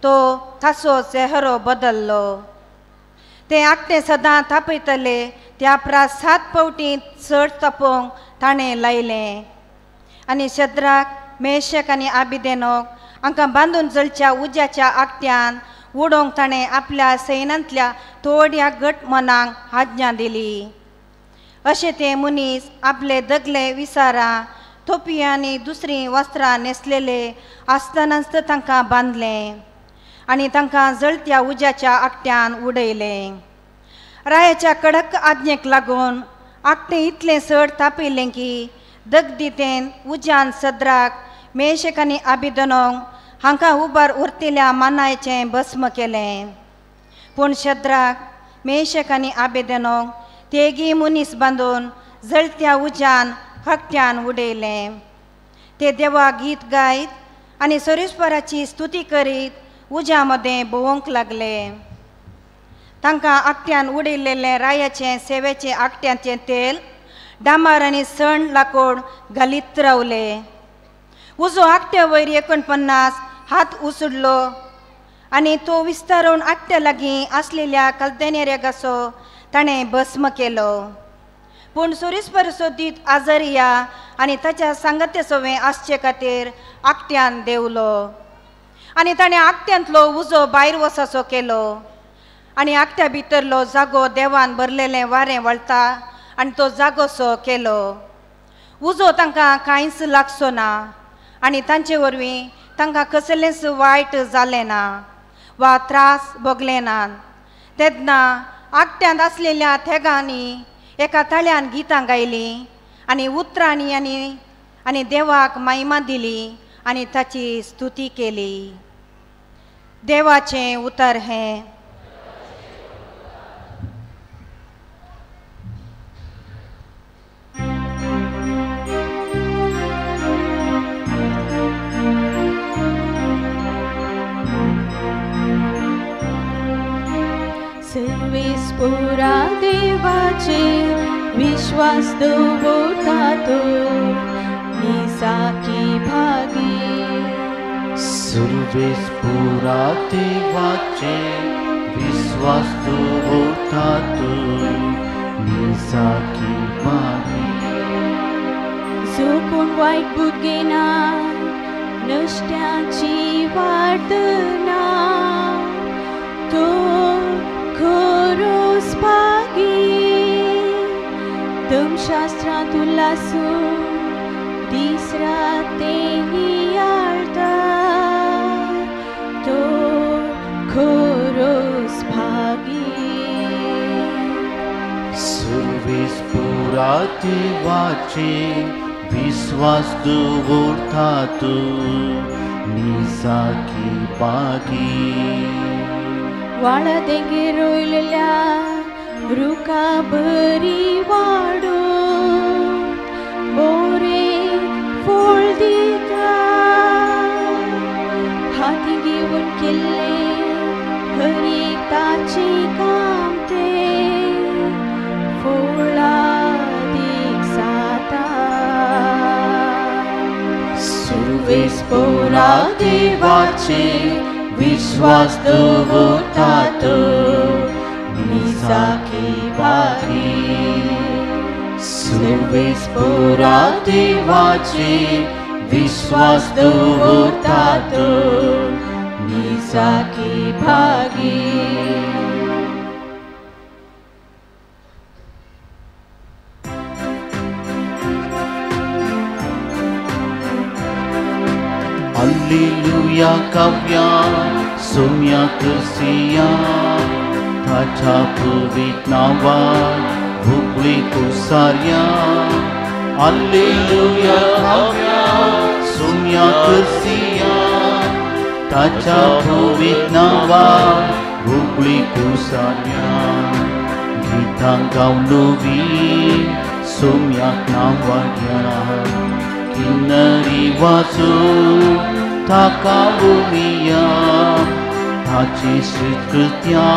तो ताचो चेहरो बदललो. ते आकटें सदां तापयतले त्या प्रात 7 फावटी चड तापोवंक ताणें लायलें. आनी शद्राक, मेशक आनी आबिदेनोक हांकां बांदून जळच्या उज्याच्या आकट्यान उडोवंक ताणें आपल्या सैन्यांतल्या थोड्या गट मनांक आज्ञा दिली. अशें ते मनीस आपले दगले विसारां, तोपी आनी दुसरीं वस्त्रां न्हेसलेले आसतनाच तांकां बांदलें आनी तांकां जळत्या उज्याच्या आकट्यान उडयलें. रायाच्या कडक आज्ञेक लागून आकटें इतलें चड तापयलें की दगदीतेन उज्यान शद्राक, मेशक आनी आबिदेनोक हांकां उबार उरतेल्या मानायेचें भस्म केलें. पूण शद्राक, मेशक आनी आबिदेनोक तेगी मनीस बांदून जळत्या उज्यान आकट्यान उडयलें. ते देवाक गीत गायत आनी सरीसपराची स्तुती करीत उज्या मदें भोंवंक लागले. तांकां आकट्यान उडयलेलें रायाचें सेवेचें आकट्याचें तेल, डांबर आनी सण लाकूड घालीत रावले. उजो आकट्या वयर 49 हात उसडलो आनी तो विस्तारून आकट्या लागीं आसलेल्या कल्देनेऱ्यागाचो ताणें भस्म केलो. पूण सुरीसपरचो दीत आजरिया आनी ताच्या सांगाते सवें आसचे खातीर आकट्यान देंवलो. आनी ताणें आकट्यांतलो उजो भायर वसाचो केलो आनी आकट्या भितरलो जागो देवान भरलेलें वारें वळटा आनी तो जागोसो केलो. उजो तांकां कांयच लागचो ना आनी तांचे वरवीं तांकां कसलेंच वायट जालें ना वा त्रास भोगले नात. तेन्ना आकट्यांत आसलेल्या थेगांनी एका ताळ्यान गितां गायलीं आनी उतरांनी आनी देवाक महिमा दिली आनी ताची स्तुती केली. देवाचें उतर हें. सर्वेस्पुरा देवाचे विश्वास दवरतात निसाकी भागी. सर्वेस्पुरा देवाचे विश्वास दवरतात निसाकी भागी. जो कोण वायट बुद्गेना नश्ट्याची वाट ना तो खरोच भागी. धर्मशास्त्रांत उल्हासून दीस रात नियाळटा तो खरोच भागी. सर्वेस्पुरा देवाचे विश्वास दवरतात निसाकी भागी. वाडा देंगे रोयलेल्या रुका बरी वाडो बोरे फळ दिता. हाती घेवन केल्ले हरी ताचे काम ते फळादीक जाता. सर्वेस्पुरा देवाचे विश्वास दवरतात निसाकी भागी. सर्वेस्पुरा देवाचे विश्वास दवरतात निसाकी भागी. Alleluia kawya sumya kursiya tacha puvit nawa bhukli kusarya. Alleluia kawya sumya kursiya tacha puvit nawa bhukli kusarya. Gitang gaunuvi sumya nawaya Kinari wasu takaumiya tachi sritkritya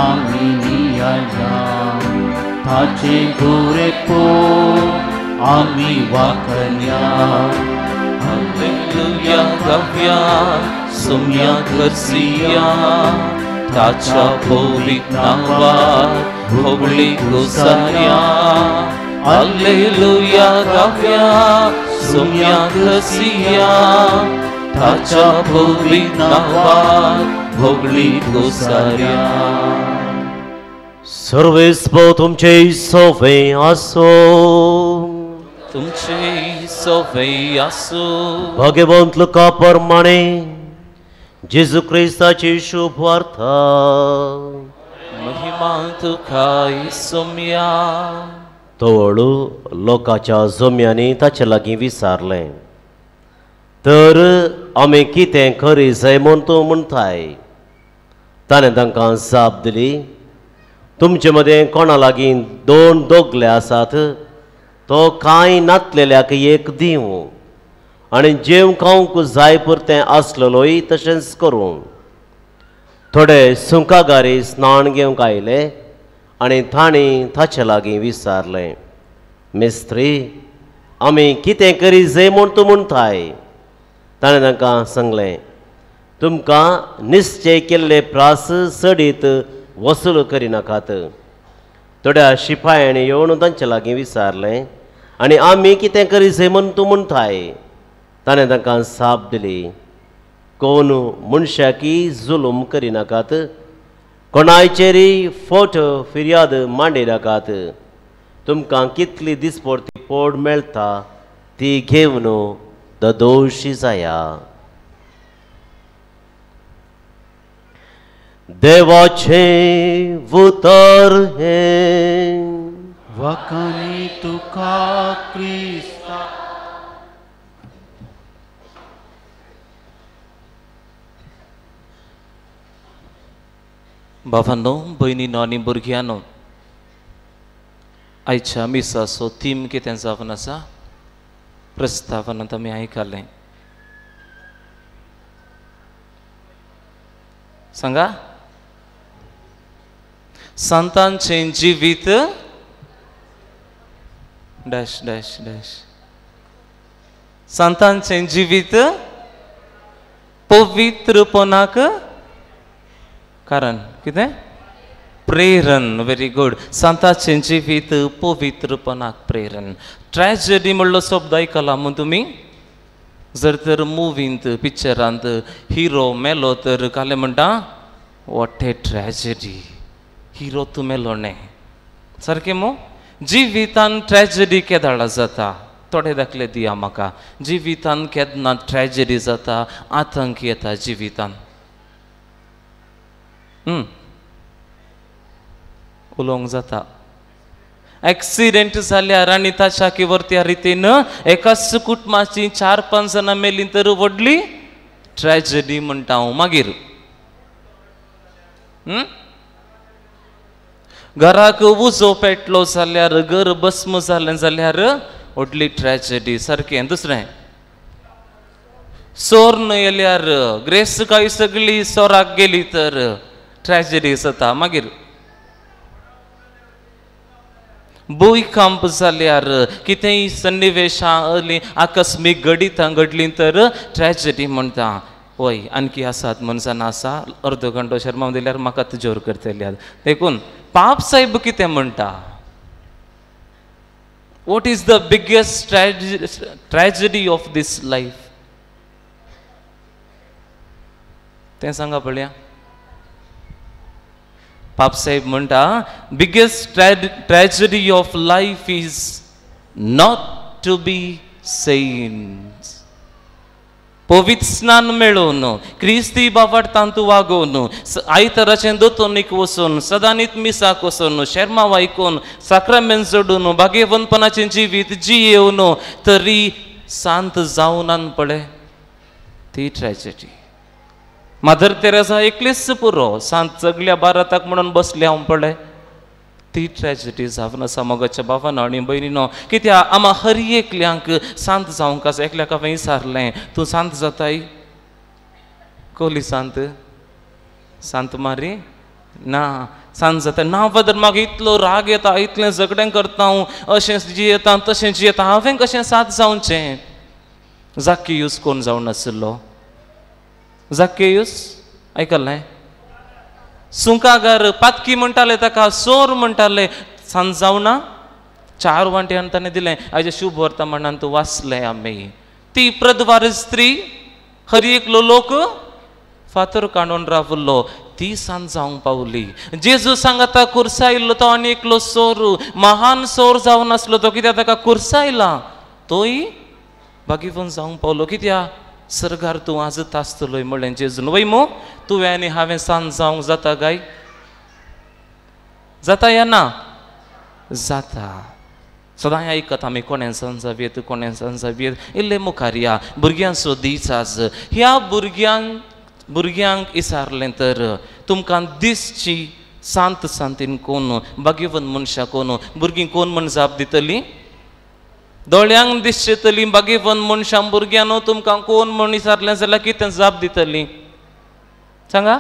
aminiyaya tachi gurepo ami wakalya Alleluia gavia sumya garcia tacha povit nava hogli gusaria Alleluia gavia sumya garcia tacha povit nava hogli gusaria सर्वेस्पो तुमचे सोवे आसो तुमचे सोवे आसो भगवंत Luca प्रमाणे जेजू ख्रिस्ताची शुभ वार्ता महिमा तुका सोम्या तोळू लोकाच्या जोम्यांनी ताचे लागीं विचारलें तर आमी कितें करी जाय म्हूण तूं म्हणटाय ताणें तांकां जाप दिली तुमचे मदें कोणा लागीं 2 दोगले आसात तो कांय नातलेल्याक एक दिवं आनी जेव खावंक जाय पुरतें आसलेलोय तशेंच करूं थोडे सुंकागारी स्नान घेवंक आयले आनी तांणी ताचे लागीं विचारलें मिस्त्री आमी कितें करी जाय म्हूण तूं म्हणटाय ताणें तांकां सांगलें तुमकां निश्चय केल्ले प्रास सडीत वसूल करिनाकात थोड्या शिपायांनी येवन तांचे लागीं विचारलें आनी आमी कितें करी जाय म्हूण तूं म्हणटाय ताणें तांकां साप दिली कोण मनशाकी जुलूम करिनाकात कोणाचेरी फोट फिर्याद मांडिनाकात तुमकां कितली दिसपरती पोड मेळटा ती घेवन दोशी जाया देवाचे उतर हे वखणी तुका क्रिस्ता बाबांनो भयणीनो आनी भुरग्यांनो आयच्या मिसाचो थीम कितें जावन आसा प्रस्तावनांत आमी आयकलें सांगा संतांचे जिवीत डॅश डॅश डॅश संतांचे जिवीत पवित्रपणाक कारण कितें प्रेरण वेरी गुड संतांचे जिवीत पवित्रपणाक प्रेरण ट्रॅजेडी म्हणलो शब्द आयकला म्हूण तुमी जर तर मुवींत पिक्चरांत हिरो मेलो तर काले म्हणटा वॉट ए ट्रॅजेडी हिरो तूं मेलो न्ही सारकें मो जिवितान ट्रॅजेडी केदाळा जाता थोडे दाखले दिया म्हाका जिवितान केन्ना ट्रॅजेडी जाता आतंक येता जिवितान उलोवंक जाता एक्सिडेंट जाल्यार आनी ताच्या किवर्त्या रितीन एकाच कुटुंबाची 4-5 जाणां मेलीं तर व्हडली ट्रॅजेडी म्हणटा हांव मागीर घराक उजो पेटलो जाल्यार घर भस्म जालें जाल्यार व्हडली ट्रॅजेडी सारकें दुसरें सोर येयल्यार ग्रेस काय सगळी सोराक गेली तर ट्रॅजेडी जाता मागीर भूकंप जाल्यार कितेंय सन्निवेशां आकस्मीक घडितां घडलीं तर ट्रॅजेडी म्हणटा वय आणखी आसात मनशां आसा अर्दो घंटो शर्मा दिल्यार म्हाका तुजेवर करतले देखून पाप साहेब कितें म्हणटा what is the biggest tragedy of this life तें सांगा पळया पाप साहेब म्हणटा biggest tragedy of life is not to be saints पवित्र स्नान मेळोवन क्रिस्ती बावार्थांत वागोवन आयतराचें दोतोनीक वचून सदांनीत मिसाक वचून शर्मा वायकून साक्रामेंट जोडून भाग्यवंतपणाचें जिवीत जियेवन तरी शांत जावन पळय ती ट्रॅजेडी मदर तेरेसा एकलीच पुरो सांत जगल्या भारताक म्हणून बसले हांव पळय ती ट्रॅजेडी जावन आसा मोगाच्या बाबांनो आनी भयणीनो कित्याक आमा हर एकल्यांक शांत जावंक आसा एकल्याक हांवें विचारलें तूं शांत जाताय कोली शांत शांत मारी ना शांत जाता ना बदर म्हाका इतलो राग येता इतलें झगडें करता हांव अशें जियेता तशें जियेता हांवें कशें शांत जावचें जाक्केयूस कोण जावन आसलो? जाक्केयूस आयकल्लें? सुंकागार पातकी म्हणटाले ताका, सोर म्हणटाले. सांज जावना 4 वांट्यान ताणें दिलें. आयज शुभ वर्तमानान तूं वाचलें आमी. ती प्रदवार स्त्री हर एकलो लोक फातर काडून रावलो. ती सांज जावंक पावली. जेजू सांगता कुर्सायल्लो तो आनी एकलो सोर, महान सोर जावन आसलो तो. कित्याक ताका कुर्सायला तोय भागीवन जावंक पावलो. कित्याक सर्गार तूं आजत आसतलोय म्हणलें जेजून. वय मो तुवें आनी हांवें सांज जावंक जाता काय? जाता या ना? जाता. सदां आयकत आमी कोणें सांजावेत, कोणें सांजावेत. इल्लें मुखार या. भुरग्यां सोदीच आज. ह्या भुरग्यांक इसारलें तर तुमकां दिसची सांत सांतीन कोण, भाग्यवन मनशां कोण, भुरगीं कोण म्हण जाप दितलीं? दोळ्यांक दिसतली भाग्यवन मनशां भुरग्यां तुमकां कोण म्हण इसारलें जाल्यार कितें जाप दितलीं? सांगा.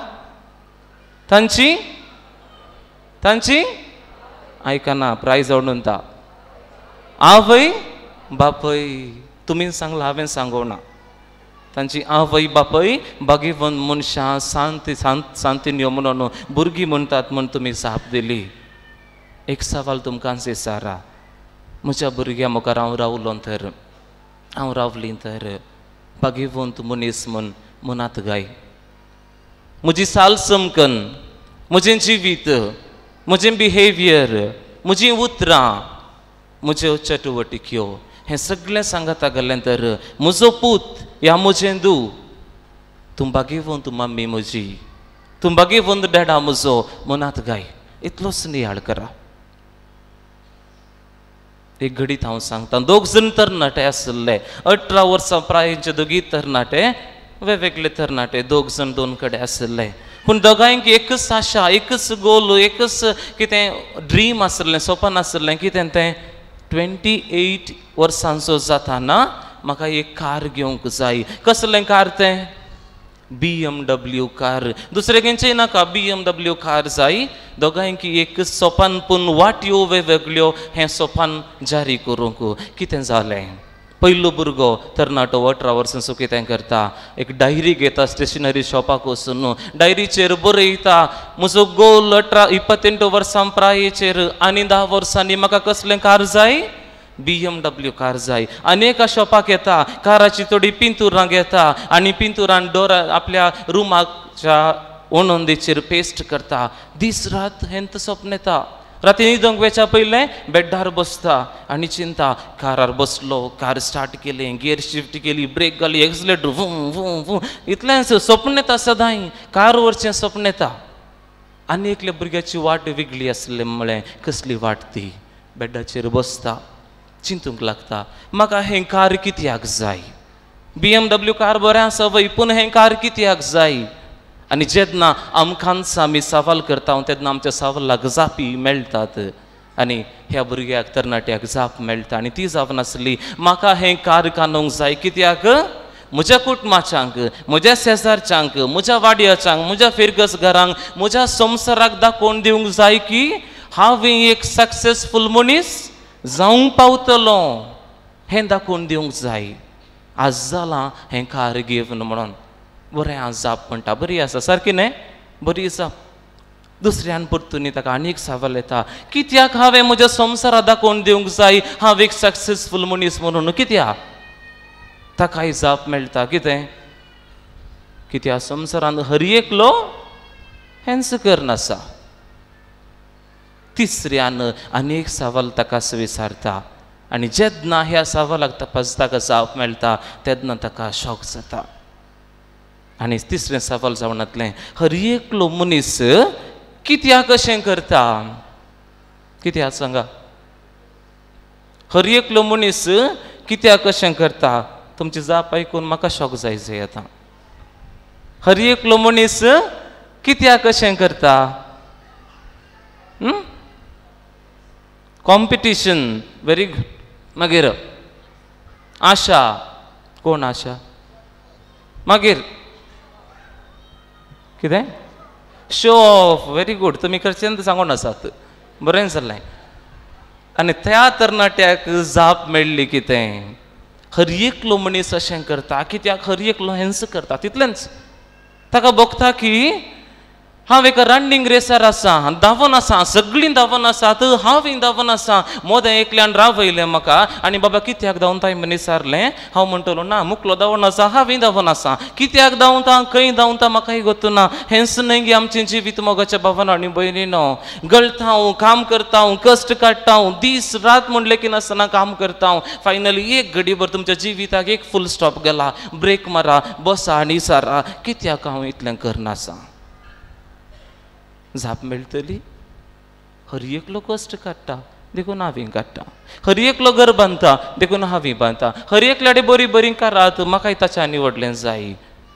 तांची आयकना. प्रायज आवडूंता. आवय बापय. तुमी सांगला, हांवें सांगोना. तांची आवय बापय भाग्यवन मनशां सांतीन यो म्हणून भुरगीं म्हणटात म्हण तुमी जाप दिली. एक सवाल तुमकां विचारा. म्हज्या भुरग्या मुखार हांव रावलो तर, हांव रावली तर भाग्यवंत मनीस म्हण मनात गाय. म्हजी साल समकन, म्हजें जिवीत, म्हजें बिहेवियर, म्हजीं उतरां, म्हज्यो चटवटिक्यो हें सगळें सांगता गेलें तर म्हजो पूत या म्हजें दू, तूं भाग्यवंत मम्मी म्हजी, तूं भाग्यवंत डॅडा म्हजो मनात गाय. इतलोच नियाळ करा. एक घडीत हांव सांगता. 2 जण तरणाटे आसले. 18 वर्सां प्रायेचे दोगी तरणाटे, वेगवेगळे तरणाटे. 2 जण 2 कडेन आसले. पूण दोगांयक एकच आशा, एकच गोल, एकच कितें ड्रीम आसलें, स्वप्न आसलें. कितें तें 28 वर्सांचो जाताना म्हाका एक कार घेवंक जाय. कसलें कार तें? BMW car. दुसरें खंयचेंय नाका, BMW कार जाय. दोगांयकी एक स्वप्न, पूण वाट्यो वेगवेगळ्यो हें स्वप्न जारी करूंक. कितें जालें? पयलो भुरगो तरणाटो 18 वर्सांचो कितें करता? एक डायरी घेता स्टेशनरी शॉपाक वचून. डायरीचेर बरयता म्हजो गोल 28 वर्सां प्रायेचेर आनी 10 वर्सांनी म्हाका कसलें कार जाय? BMW कार जाय. आनी एका शॉपाक येता, काराची थोडी पिंतुरां घेता आनी पिंतुरान डोरा आपल्या रुमाच्या ओणंदीचेर पेस्ट करता. दीस रात हेंत सपन येता. राती न्हिदोंक वेच्या पयलें बेड्डार बसता आनी चिंता. कारार बसलो, कार स्टार्ट केलें, गियर शिफ्ट केली, ब्रेक घाली, एक्सिलेटर वूं वूं वूं. इतलेंच सपन येता. सदांय कार व्हरचें सपन येता. आनी एकल्या भुरग्याची वाट वेगळी आसली. म्हळें कसली वाट ती? बेड्डाचेर बसता, चिंतूंक लागता. म्हाका हें कार कित्याक जाय? BMW कार बरें आसा वय, पूण हें कार कित्याक जाय? आनी जेन्ना आमकांच आमी सवाल करता तेन्ना आमच्या सवालाक जापी मेळटात. आनी ह्या भुरग्याक तरणाट्याक जाप मेळटा. आनी ती जाप नासली म्हाका हें कार कांदूंक जाय. कित्याक? म्हज्या कुटुंबाच्यांक, म्हज्या शेजारच्यांक, म्हज्या वाड्याच्यांक, म्हज्या फिरगस घरांक, म्हज्या संवसाराक दाखोवन दिवंक जाय की हांव एक सक्सेसफूल मनीस जावंक पावतलो. हें दाखोवन दिवंक जाय. आज जालां हें कार घेवन म्हणून. बरें आज जाप म्हणटा, बरी आसा, सारकी न्हय? बरी जाप. दुसऱ्यान परतून ताका आनी एक सवाल येता. कित्याक हांवें म्हज्या संवसाराक दाखोवन दिवंक जाय हांव एक सक्सेसफूल मनीस म्हणून? कित्याक? ताकाय जाप मेळटा. कितें? कित्याक संवसारान हर एकलो हेंच करनासा. तिसऱ्यान आनी एक सवाल ताका विचारता. आनी जेन्ना ह्या सवालाक तपास ताका जाप मेळटा तेन्ना ताका शॉक जाता. आनी तिसरें सवाल जावनातलें, हर एकलो मनीस कित्याक अशें करता? कित्याक सांगा? हर एकलो मनीस कित्याक अशें करता? तुमची जाप आयकून म्हाका शॉक जायचें येता. हर एकलो मनीस कित्याक अशें करता? Competition, very good. मागीर आशा. कोण आशा? मागीर कितें? Show off. Very good. तुमी कडच्यान सांगून आसात. बरें जालें. आनी त्या तरणाट्याक जाप मेळ्ळी कितें? हर एकलो मनीस अशें करता कित्याक हर एकलो हेंस करता तितलेंच ताका बघता की हांव एका रनिंग रेसार आसा धांवन आसा सगळीं धांवन आसात हांवूय धांवन आसा मोदें एकल्यान रावयलें म्हाका आनी बाबा कित्याक धांवताय म्हण विचारलें हांव म्हणटलो ना मुकलो धांवन आसा हांवूय धांवन आसा कित्याक धांवता खंय धांवता म्हाकाय गोतू ना हेंच न्हय गे आमचें जिवीत मोगाच्या भावान आनी भयणीनो गळता हांव काम करता हांव कश्ट काडटा हांव दीस रात म्हणलें की नासतना काम करता हांव फायनली एक घडीभर तुमच्या जिविताक एक फूल स्टॉप गेला ब्रेक मारा बसा आनी सारा कित्याक हांव इतलें करनासा झाप मेळटली हर एकलो कश्ट काडटा देखून हांवें काडटा हर एकलो घर बांदता देखून हांवें बांदता हर एकल्याडे बरी बरी कारात म्हाकाय ताच्या निवडलें जाय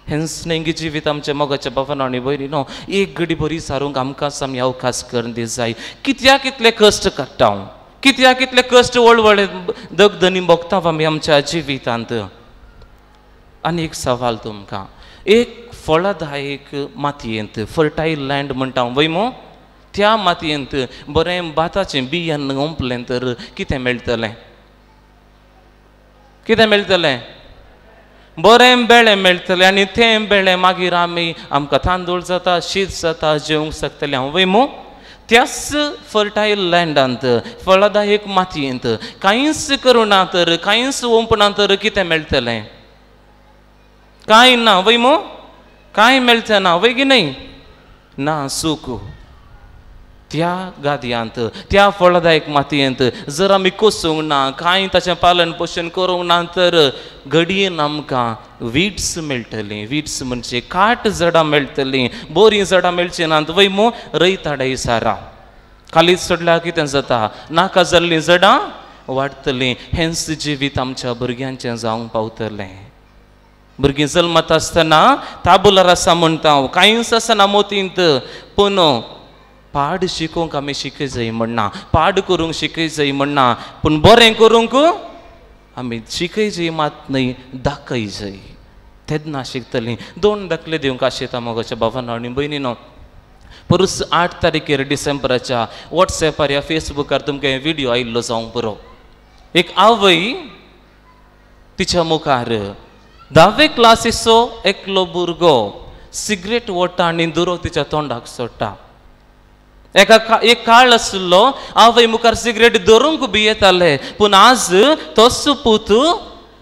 हेंच न्हय जिवीत आमच्या मोगाच्या भावान आनी भयणीनो एक घडी बरी सारूंक आमकांच आमी अवकाश करून दी जाय कित्याक इतले कश्ट काडटा हांव कित्याक इतले कश्ट वळवळे दगदनी भोगता आमी आमच्या जिवितांत आनी एक सवाल तुमकां एक फळदायक मातयेंत फर्टायल लँड म्हणटा वयमो त्या मातयेंत बरें भाताचें बियान ओंपलें तर कितें मेळटलें कितें मेळटलें बरें बेळें मेळटलें आनी तें बेळें मागीर आमी आमकां तांदूळ जाता शीत जाता जेवंक शकतलें हांव वयमो त्याच फर्टायल लँडांत फळदायक मातयेंत कांयच करुना तर कांयच ओंपना तर कितें मेळटलें कांय ना वयमो कांय मेळचें ना वय की न्हय ना सूख त्या गादयांत त्या फळदायक मातयेंत जर आमी कोसूंक ना कांय ताचें पालन पोशण करूंक ना तर घडयेन आमकां विड्स मेळटलीं विड्स म्हणजे काट झाडां मेळटलीं बरीं झाडां मेळचीं नात वयमो रयताडे सारा खालीच सोडल्यार कितें जाता नाका जाल्लीं झाडां वाडटलीं हेंच जिवीत आमच्या भुरग्यांचें जावंक पावतलें भुरगीं जल्मात आसतना ताबुला रसा म्हणटा हांव कांयच आसना मोतींत पूण पाड शिकोवंक आमी शिकय जाय म्हणना पाड करूंक शिकय जाय म्हणना पूण बरें करूंक आमी शिकय जाय मात न्हय दाखय जाय तेन्ना शिकतलीं दोन दाखले दिवंक आशेता मोगाच्या भावान आनी भयणीनो परस 8 तारीखेर डिसेंबराच्या वॉट्सॅपार या फेसबुकार तुमकां हे व्हिडिओ आयिल्लो जावंक बरो एक आवय तिच्या मुखार 10वे क्लासीचो एकलो भुरगो सिगरेट ओडटा आनी दुरो तिच्या तोंडाक सोडटा एक काळ आसलो आवय मुखार सिगरेट धरूंक बी येताले पूण आज तोच पूत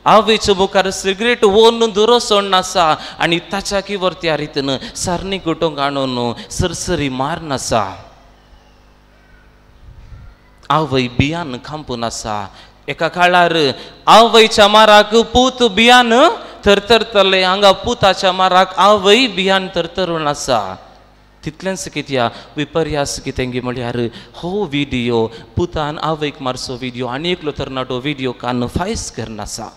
आवयच्या मुखार सिगरेट ओन दुरो सोडनासा आनी ताच्या किवर त्या रितीन सारणी कुटूंक हाडून सरसरी मारनासा आवय बियान खांपून आसा एका काळार आवयच्या माराक पूत बियान थरथरतले हांगा पुताच्या माराक आवय बियान थरथरून आसा तितलेंच कित्या विपर्यास कितें गे म्हळ्यार हो व्हिडिओ पुतान आवयक मारचो व्हिडिओ आनी एकलो तरणाटो व्हिडिओ कान फायस करनासा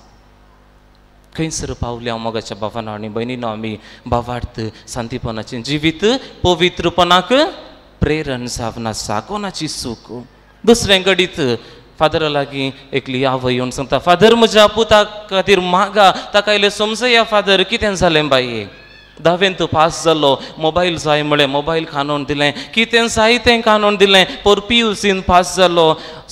खंयसर पावले हांव मोगाच्या भावान आनी भयणीनो आमी भावार्थ शांतीपणाचें जिवीत पवित्रपणाक प्रेरण जावन आसा कोणाची सूख दुसरें घडीत फादरा लागीं एकली आवय येवन सांगता फादर म्हज्या पुता खातीर मागा ताका इल्लें समजया फादर कितें जालें बाये 10वेंत तूं पास जालो मोबायल जाय म्हळें मोबायल काडून दिलें कितें जाय तें काडून दिलें पर PUCन पास जालो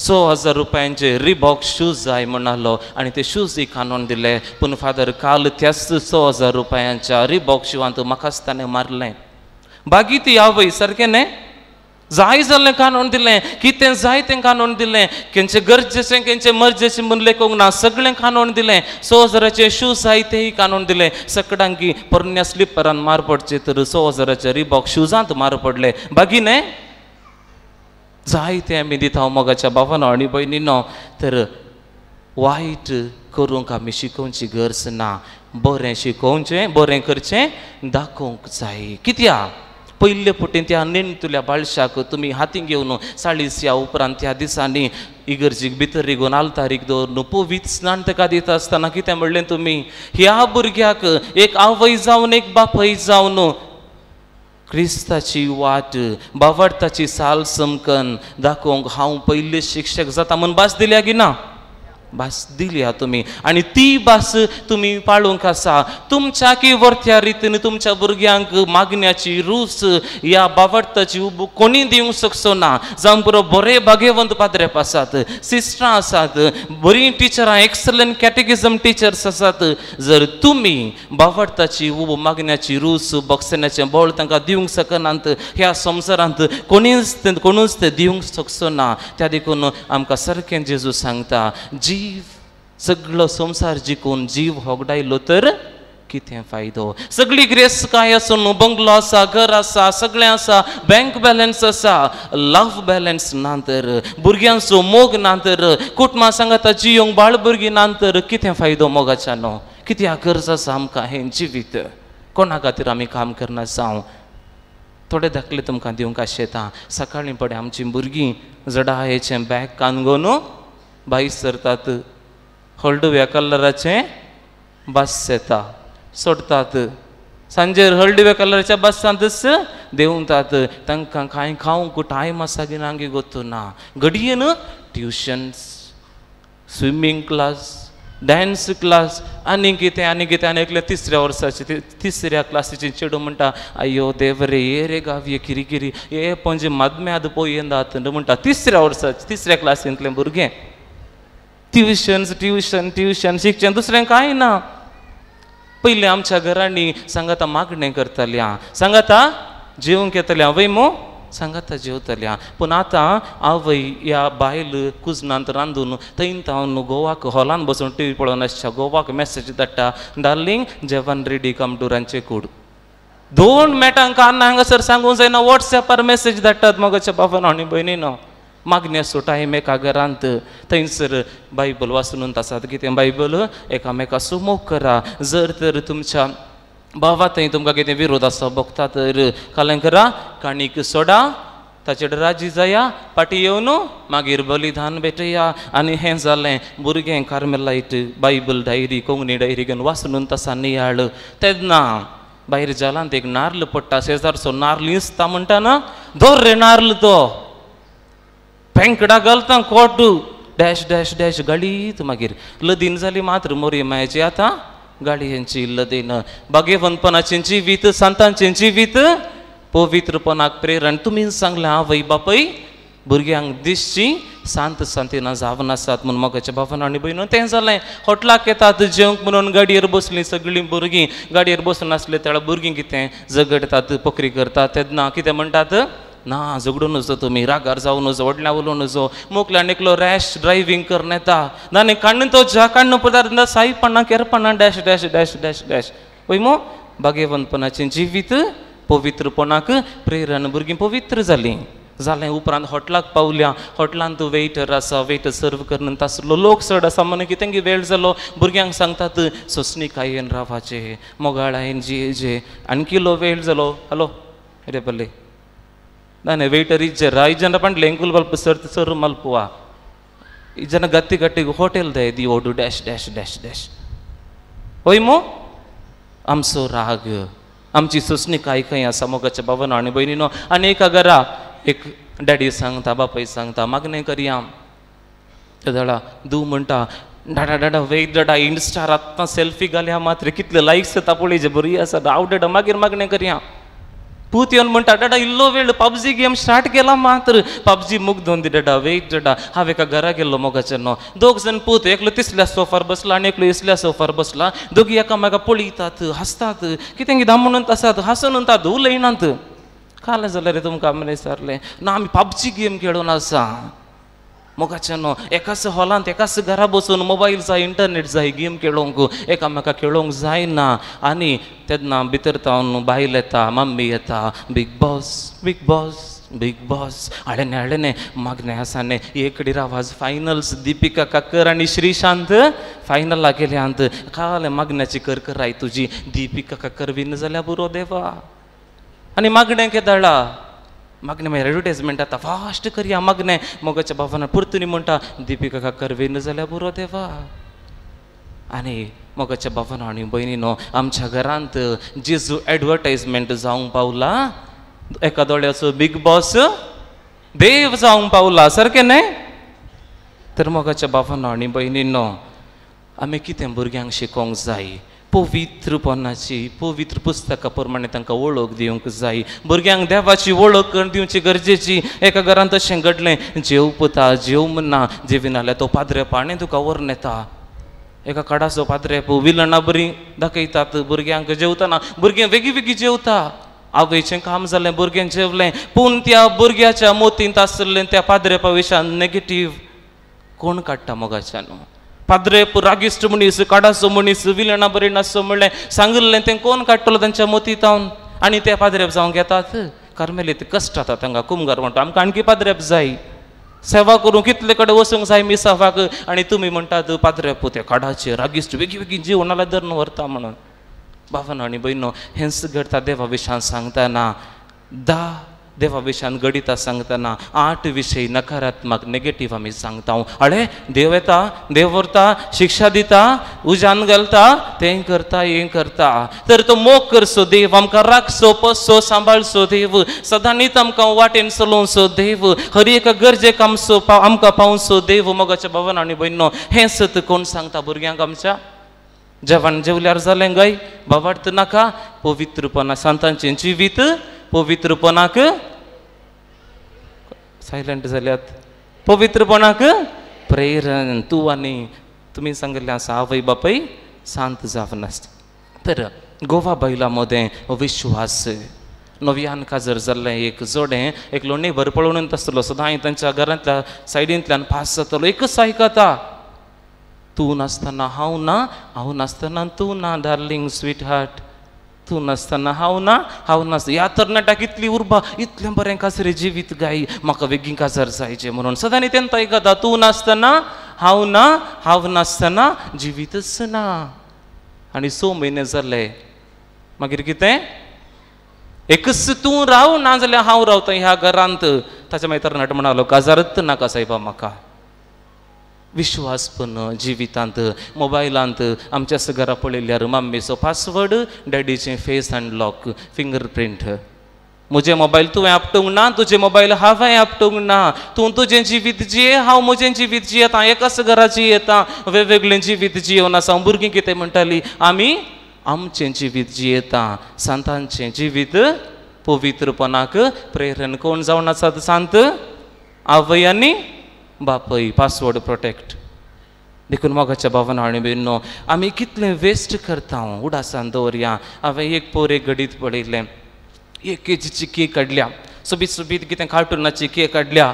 6,000 रुपयांचे रिबॉक शूज जाय म्हणालो आनी ते शूजय काडून दिले पूण फादर काल त्याच 6,000 रुपयांच्या रिबॉक शूवांत म्हाकाच ताणें मारलें बागी ती आवय सारकें न्हय जाय जाल्लें काडून दिलें कितें जाय तें काडून दिलें खंयचें गरजेचें खंयचें मर्जेचें म्हूण लेखूंक ना सगळें काडून दिलें 6,000चे शूज जाय तेय काडून दिलें सकडांकी पोरण्या स्लिपरान मार पडचे तर 6,000चे रिबॉक शूजांत मार पडले बागी न्हय जाय तें आमी दिता हांव मोगाच्या भावान आनी भयणीनो तर वायट करूंक आमी शिकोवची गरज ना बरें शिकोवचें बरें करचें दाखोवंक जाय कित्याक पयले फुटीन त्या नेणतुल्या बाळशाक तुमी हातीन घेवन 40 या उपरांत त्या दिसांनी इगर्जीक भितर रिगून आल्तारीक दवरून पवित्र स्नान ताका दिता आसतना कितें म्हणलें तुमी ह्या भुरग्याक एक आवय जावन एक बापय जावन क्रिस्ताची वाट भावार्थाची साल समकन दाखोवंक हांव पयले शिक्षक जाता म्हूण भास दिल्या गी ना भास दिली हा तुम्ही आणि ती भास तुम्ही पाळूंक आसा तुमच्या की वर्त्या रितीन तुमच्या भुरग्यांक मागण्याची रूस या बावडताची उब कोणी दिवंक शकचो ना जावं पुरो बरे भाग्यवंत पाद्रेप आसात सिस्टरां आसात बरी टिचरां एक्सलंट कॅटेकिझम टिचर्स आसात जर तुम्ही बावडताची उब मागण्याची रूस बक्षण्याचें बळ तांकां दिवंक शकनात ह्या संवसारांत कोणूच ते दिवंक शकचो ना त्या देखून आमकां सारकें जेजू सांगता जीव सगळो संसार जिखून जीव होगडायलो तर कितें फायदो सगळी ग्रेस काय आसून बंगलो आसा घर आसा सगळें आसा बँक बॅलन्स आसा लव बॅलन्स ना तर भुरग्यांचो मोग ना तर कुटुंबां सांगाता जियोंक बाळ भुरगीं ना तर कितें फायदो मोगाच्यानो कित्याक गरज आसा आमकां हें जिवीत कोणा खातीर आमी काम करना जावं थोडे दाखले तुमकां दिवंक आशेता सकाळीं पडे आमची भुरगीं जडायेचें बॅग कांगोन भायर सरतात हळडुव्या कलराचें बस येता सोडतात सांजेर हळडुव्या कलराच्या बसांतच देंवतात तांकां कांय खावंक टायम आसा की ना गोतू ना घडयेन tuitions swimming class dance class आनी कितें एकल्या तिसऱ्या क्लासीची चेडूं म्हणटा अय्यो देवरे ये रे गावये किरी किरी ये पणजे मदम्याद पळयेंदात म्हणटा तिसऱ्या क्लासींतलें भुरगें ट्युशन शिक्षण दुसरें कांय ना पयलीं आमच्या घरांनी सांगाता मागणें करतालीं सांगाता जेवंक येतलें आवय मो सांगाता जेवतल्या पूण आतां आवय या बायल कुजनांत रांदून थंय तावन गोवाक हॉलान बसून टी व्ही पळोवन आसच्या गोवाक मॅसेज धाडटा डार्लिंग जेवण रेडी कम टू रांदचे कूड 2 मिनटांक हांगासर सांगूंक जायना वॉट्सॅपार मॅसेज धाडटात मोगाच्या बाबान आनी भयणीनो मागणी आसूं टायम एका घरांत थंयसर बायबल वाचून आसात कितें बायबल एकामेकाचो मोग करा जर तर तुमच्या बाबा थंय तुमकां कितें विरोध आसा बगता तर कालें करा काणीक सोडा ताचेर राजी जाया पाटी येवन मागीर बलिदान भेटया आनी हें जालें भुरगें कार्मेलायट बायबल डायरी कोंकणी डायरी घेवन वाचून तसा नियाळ तेन्ना भायर जालांत एक नार्ल पडटा शेजारचो नार्ल इस्ता म्हणटा ना धर रे नार्ल तो पेंकडा घालता कोट डॅश डॅश डॅश गाडीत मागीर लदीन जाली मात्र मोरी मायाची आतां गाडयांची लदीन भाग्यवंतपणाचें जिवीत संतांचें जिवीत पवित्रपणाक प्रेरण तुमी सांगलें आवय बापय भुरग्यांक दिसची शांत शांतीन जावन आसात म्हूण मोगाच्या बाबान आनी भयणो तें जालें हॉटलाक येतात जेवंक म्हणून गाडयेर बसलीं सगळीं भुरगीं गाडयेर बसून आसले त्या भुरगीं कितें झगडटात पकरी करतात तेन्ना कितें म्हणटात ना झगडून नजो तुमी रागार जावन नजो व्हडल्या उलोवन नजो मोकल्यान एकलो रॅश ड्रायव्हिंग करून येता नानी काण्ण तो ज्या काण्ण पदार्थ साईपणां केरपणां dash dash dash dash dash पळय मो भाग्यवंतपणाचें जिवीत पवित्रपणाक प्रेरण भुरगीं पवित्र जालीं जालें उपरांत हॉटलाक पावल्या हॉटलांत वेटर आसा वेटर सर्व करून आसलो लोक चड आसा म्हणून कितें वेळ जालो भुरग्यांक सांगतात सोंसणीकायेन रावाचे मोगाळायेन जियेचे आनी लो वेळ जालो हॅलो रे पल्ले ನಾನೇ ವೆಯ್ಟರ್ ಇಜ್ಜರ 5 ಜನ ಪಂಡ್ಲೆ ಎಂಕುಲ್ ಬಲ್ಪ ಸರ್ ಮಲ್ಪುವ 5 ಜನ ಗತ್ತಿ ಗಟ್ಟಿಗೆ ಹೋಟೆಲ್ ದ ದಿ ಓಡು ಡ್ಯಾಶ್ ಡ್ಯಾಶ್ ಡ್ಯಾಶ್ ಡ್ಯಾಶ್ होय आमचो राग आमची सोसणी काय खंय आसा मोगाच्या भावानो आनी भयणीनो आनी एका घरा एक डॅडी सांगता बापाय सांगता मागणें करया तेदळा दू म्हणटा डाडा डाडा वेग डाडा इन्स्टार आतां सेल्फी घाल्या मात्र कितले लायक्स येता पळय जे बरी आसा हांव डाडा मागीर मागणें करया पूत येवन म्हणटा डाडा इल्लो वेळ पबजी गेम स्टार्ट केला मात्र पबजी मुग दोन दी डाडा वेट डाडा हांव एका घरा गेल्लो मोगाचें न्हू दोग जण पूत एकलो तिसल्या सोफार बसला आनी एकलो इसल्या सोफार बसला दोगी एकामेका पळयतात हसतात कितें कितें म्हणून आसात हांसून उरतात उलयनात कालें जाल्यार रे तुमकां आमी विचारलें ना आमी पबजी गेम खेळून आसा मोगाचें न्हू एकाच हॉलांत एकाच घरा बसून मोबायल जाय इंटरनेट जाय गेम खेळोंक एकामेका खेळोंक जायना आनी तेन्ना भितर तावन बायल येता मम्मी येता big boss big boss big boss हाडे मागणे आसाने एकडेर आवाज फायनल्स दीपिका काकर आनी श्रीशांत फायनला गेल्यांत काले मागण्याची करकराय तुजी दीपिका काकर विन जाल्या पुरो देवा आनी मागणें केदळा मागणें मागीर एडवर्टायजमेंट आतां फास्ट करया मागणें मोगाच्या बाबान पुर्तुनी म्हणटा दीपिका काकर विन जाल्या पुरो देवा आनी मोगाच्या बाबान आनी भयणीनो आमच्या घरांत जेजू एडवर्टायजमेंट जावंक पावला एका दोळ्याचो बिग बॉस देव जावंक पावला सारकें न्हय तर मोगाच्या बाबांनो आनी भयणींनो, आमी कितें भुरग्यांक शिकोवंक जाय? पवित्रपणाची पवित्र पुस्तका प्रमाणे तांकां वळख दिवंक जाय. भुरग्यांक देवाची वळख करून दिवची गरजेची. एका घरांत तशें घडलें, जेव पुता जेव म्हणना, जेवी नाल्यार तो पाद्रे पाणी तुका व्हरून येता. एका काडाचो पाद्रे विलणां बरीं दाखयतात भुरग्यांक जेवतना. भुरगीं वेगळीं वेगळीं जेवता. आवयचें काम जालें, भुरगें जेवलें, पूण त्या भुरग्याच्या मोतींत आसलें त्या पाद्रेपा विशयान नेगेटीव कोण काडटा मोगाच्यान? पाद्रे रागिश्ट मनीस, काडाचो मनीस, विलणां बरी नासो म्हणलें सांगलें तें कोण काडटलो तांच्या मोतींतावन? आनी ते पाद्रेप जावंक येतात? कार्मेलीत कश्ट जाता तांकां. कुमगार म्हणटा आमकां आणखी पाद्रेप जाय, सेवा करूं कितले कडेन वचूंक जाय मिसावाक, आनी तुमी म्हणटात पाद्रेप ते काडाचे रागिश्ट वेगळी वेगळी जीव नाल्यार धरून व्हरता म्हणून. बाबांनो आनी भयणींनो, हेंच घडटा देवा विशयान सांगतना. 10 देवा विशयान घडिता सांगतना 8 विशय नकारात्मक नेगेटीव आमी सांगता. अळे देव येता, देव व्हरता, शिक्षा दिता, उजान घालता, तें करता हें करता. तर तो मोग करचो देव, आमकां राखचो पोसचो सांबाळचो देव, सदांच आमकां वाटेन चलोवचो देव, हर एक गरजेक आमकां पावचो देव. मोगाच्या भावांनो आनी भयणींनो, हें सत कोण सांगता भुरग्यांक आमच्या? जेवण जेवल्यार जालें गाय, बाबार्थ नाका. पवित्रपणा संतांचें जिवीत पवित्रपणाक सायलंट जाल्यात. पवित्रपणाक प्रेरण. तूं आनी तुमी सांगिल्लें आसा आवय बापाय शांत जावन आसता. तर गोवा बैला मदें विश्वास नव्यान काजर जाल्लें एक जोडें एक लोणी भर पळोवन आसतलो. सदां तांच्या घरांतल्या सायडींतल्यान पास जातलो. एकच आयकता, तूं नासतना हांव ना, हांव नासतना तूं ना डार्लिंग स्वीट हार्ट. तूं नासतना हांव ना, हांव नासता. ह्या तरणाट्याक इतली उर्बा, इतलें बरें काजरे जिवीत गाय, म्हाका बेगीन काजार जायचें म्हणून. सदांनी तेंत आयकता, तूं नासतना हांव ना, हांव नासतना जिवीतच ना. आनी 6 म्हयने जाले, मागीर कितें? एकच तूं राव, ना जाल्यार हांव रावता ह्या घरांत. ताच्या मागीर तरणाटो म्हणालो, काजारच नाका सायबा म्हाका. विश्वासपण जिवितांत मोबायलांत आमच्या घरा पळयल्यार मम्मीचो पासवर्ड, डॅडीचें फेस अनलॉक, फिंगर प्रिंट. म्हजें मोबायल तुवें आपटूंक ना, तुजें मोबायल हांवें आपटूंक ना. तूं तुजें जिवीत जिये, हांव म्हजें जिवीत जियेता. एकाच घरा जियेता, वेगवेगळें जिवीत जियोवन आसा. भुरगीं कितें म्हणटालीं? आमी आमचें जिवीत जियेता. संतांचें जिवीत पवित्रपणाक प्रेरण. कोण जावन आसात सांत? आवय आनी बापय. Password protect. देखून मोगाच्या भावांनो आनी भयणींनो, आमी कितलें वेस्ट करता उडासान दवरया. हांवें एक पोर एक घडीत पळयलें, 1 kgची केक काडल्या. सोबीत सोबीत कितें कार्टुनाची केक काडल्या.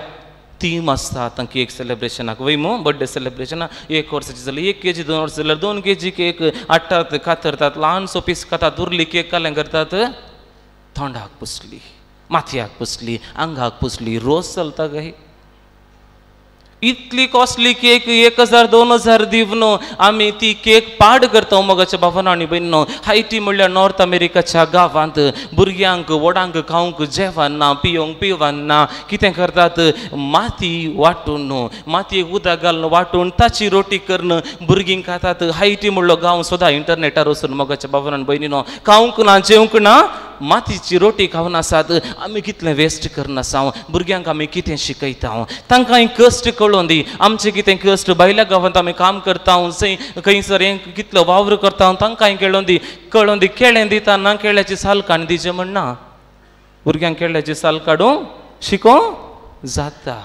थीम आसता आतां केक सेलेब्रेशनाक, वय मो बर्थडे सेलेब्रेशनाक. 1 वर्साची जाल्यार 1 kg, 2 वर्सां जाल्यार 2 kg केक हाडटात, कातरतात, ल्हानसो पीस कातात, उरली केक कालें करतात, तोंडाक पुसली, माथ्याक पुसली, आंगाक पुसली. रोस चलता गाय. इतली कॉस्टली केक 1000 2000 दिवन आमी ती केक पाड करता. मोगाच्या भावांनो आनी भयणींनो, हायटी म्हणल्यार नॉर्थ अमेरिकाच्या गांवांत भुरग्यांक व्हडांक खावंक जेवण ना, पियोंक पिवण ना. कितें करतात? माती वांटून, मातयेक उदक घालून वांटून ताची रोटी करून भुरगीं खातात. हायटी म्हणलो गांव सुद्दां इंटरनेटार वचून मोगाच्या भावांनो आनी भयणींनो, खावंक ना, जेवंक ना, मातीची रोटी खावन आसात. आमी कितलें वेस्ट करना आसा. भुरग्यांक आमी कितें शिकयता? तांकां कश्ट कळोवन दी. आमचें कितें कश्ट भायल्या गांवांत आमी काम करता, खंयसर हें कितलो वावर करता, तांकां कळोवन दी. केळें दिता ना, केळ्याची साल काडून दिचें म्हणना. भुरग्यांक केळ्याची साल काडूंक शिकोवंक जाता.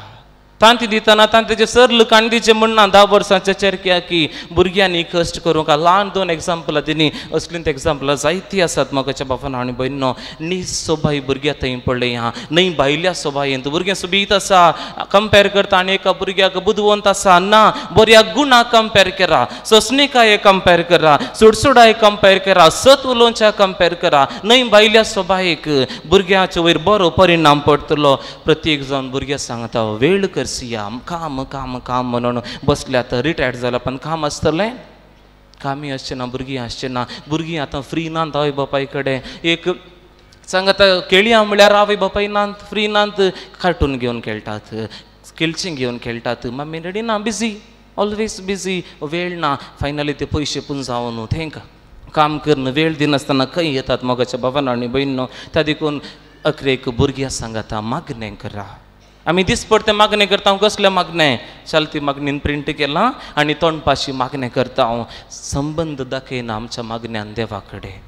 तांती दितना तांतेचे सरल कांदीचे म्हणना. 10 वर्सांच्या चेरक्या की भुरग्यांनी कश्ट करूंक. ल्हान 2 एग्जाम्पलां दिनी, असलींच एग्जाम्पलां जायतीं आसात मोगाच्या बापानो आनी भयणींनो. न्ही सोबाय भुरग्यां थंय पडले हा, न्ही भायल्या सोबायेंत भुरगें सुबीत आसा. कंपेर करता आनी एका भुरग्याक बुदवंत आसा ना. बऱ्या गुणाक कंपेर करा, ससणिकाये कंपेर करा, सुडसुडाय कंपेर करा, सत उलोवच्या कंपेर करा. न्ही भायल्या सोबायेक भुरग्याच्या वयर बरो परिणाम पडटलो. प्रत्येक जावन भुरग्यां सांगता, वेळ कर काम काम काम म्हणून बसल्यात. रिटायर्ड जाला पण काम आसतलें? कामी आसचें ना, भुरगीं आसचें ना. भुरगीं आतां फ्री नात आवय बापाय कडेन. एक सांगता केळयां म्हणल्यार आवय बापाय नात, फ्री नात. कार्टून घेवन खेळटात, स्किल्सींग घेवन खेळटात. मम्मी डॅडी ना, बिजी, ऑलवेज बिजी, वेळ ना. फायनली ते पयशे पूण जावन थंय काम करून वेळ दिनासतना खंय येतात मोगाच्या भावांनो आनी भयणींनो. त्या देखून अकरेक भुरग्यां सांगता, मागणें करा. आम्ही दिसपडते मागणे करता कसले मागणे चलती मागणीन प्रिंट केला आणि तोंडपाशी मागणे करता संबंध दाखयना आमच्या मागण्यान देवा कडेन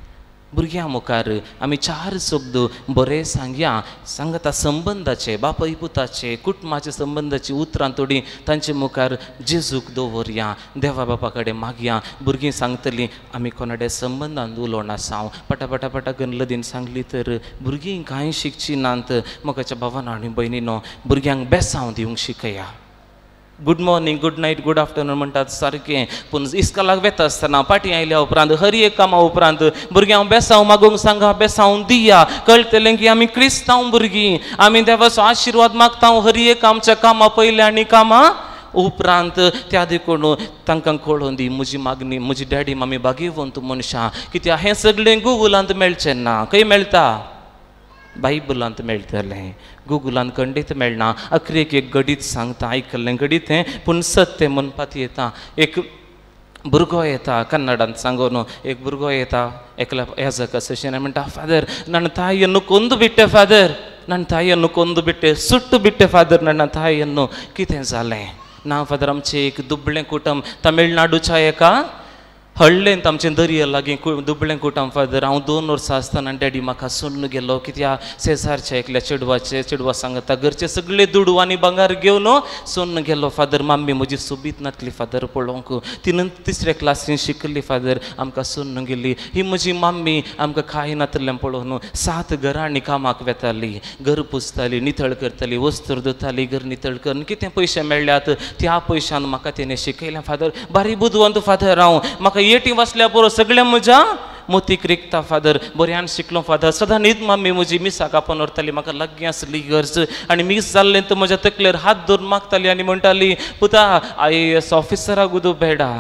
भुरग्यां मुखार आमी 4 शब्द बरे सांगता संबंधाचे बापाय पुताचे कुटुंबाचे संबंधाची उतरां थोडी तांचे मुखार जेजूक दवरया देवा बापा कडेन मागया भुरगीं सांगतलीं आमी कोणाडे संबंधान उलोवन आसा पटा गनलदीन सांगली तर भुरगीं कांय शिकची नात मोगाच्या भावानो आनी भयणीनो भुरग्यांक बेसांव दिवंक शिकया good morning good night good afternoon म्हणटात सारकें पूण इस्कॉलाक वेता आसतना पाटी आयल्या उपरांत हरी एक कामा उपरांत भुरग्यांक बेसांव मागूंक सांगा बेसांव दिया कळटलें की आमी क्रिस्तांव भुरगीं आमी देवाचो आशिर्वाद मागता हरी एक आमच्या कामा पयले आनी कामा उपरांत त्या देखून तांकां कळोवन दी म्हजी मागणी म्हजी डॅडी मामी भाग्यवंत मनशां कित्याक हें सगळें गुगलांत मेळचें ना खंय मेळटा बायबलांत मेळटलें गुगलांत खंडीत मेळना अख्रेक एक गडीत सांगता आयकल्लें गडीत हें पूण सत्य म्हणपात येता एक भुरगो येता कन्नडांत सांगून एक भुरगो येता एकल्या याजक अशें म्हणटा फादर ನನ್ನ ತಾಯಿಯನ್ನು ಕೊಂದು ಬಿಟ್ಟೆ ಫಾದರ್ ನನ್ನ ತಾಯಿಯನ್ನು ಕೊಂದು ಬಿಟ್ಟೆ ಸುಟ್ಟು ಬಿಟ್ಟೆ ಫಾದರ್ ನನ್ನ ತಾಯಿಯನ್ನು कितें जालें ना फादर आमचें एक दुबळें कुटुंब तमिळनाडूच्या एका हळ्ळेंत आमचें दर्या लागीं दुबळें कुटुंब फादर हांव 2 वर्सां आसतना डॅडी म्हाका सोडून गेलो कित्याक शेजारच्या एकल्या चेडवा सांगता घरचे सगळे दुडू आनी भांगार घेवन सोडून गेलो फादर माम्मी म्हजी सोबीत नासली फादर पळोवंक तिनं 3ऱ्या क्लासीन शिकली फादर आमकां सोडून गेली ही म्हजी माम्मी आमकां खाय नातलें पळोवन 7 घरांनी कामाक वेताली घर पुसताली नितळ करताली वस्त्र धुताली घर नितळ करून कितें पयशे मेळ्ळ्यात त्या पयशान म्हाका तेणें शिकयलें फादर बारी बुदवंत फादर हांव म्हाका येटी वाचल्या बरो सगळें म्हज्या मोतीक रिकता फादर बऱ्यान शिकलो फादर सदां न्हीद माम्मी म्हजी मिसा कापून व्हरताली म्हाका लागीं आसली गरज आनी मीस जाल्लें तर म्हज्या तकलेर हात धरून मागताली आनी म्हणटाली पुता IAS ऑफिसर आगोदू बेडा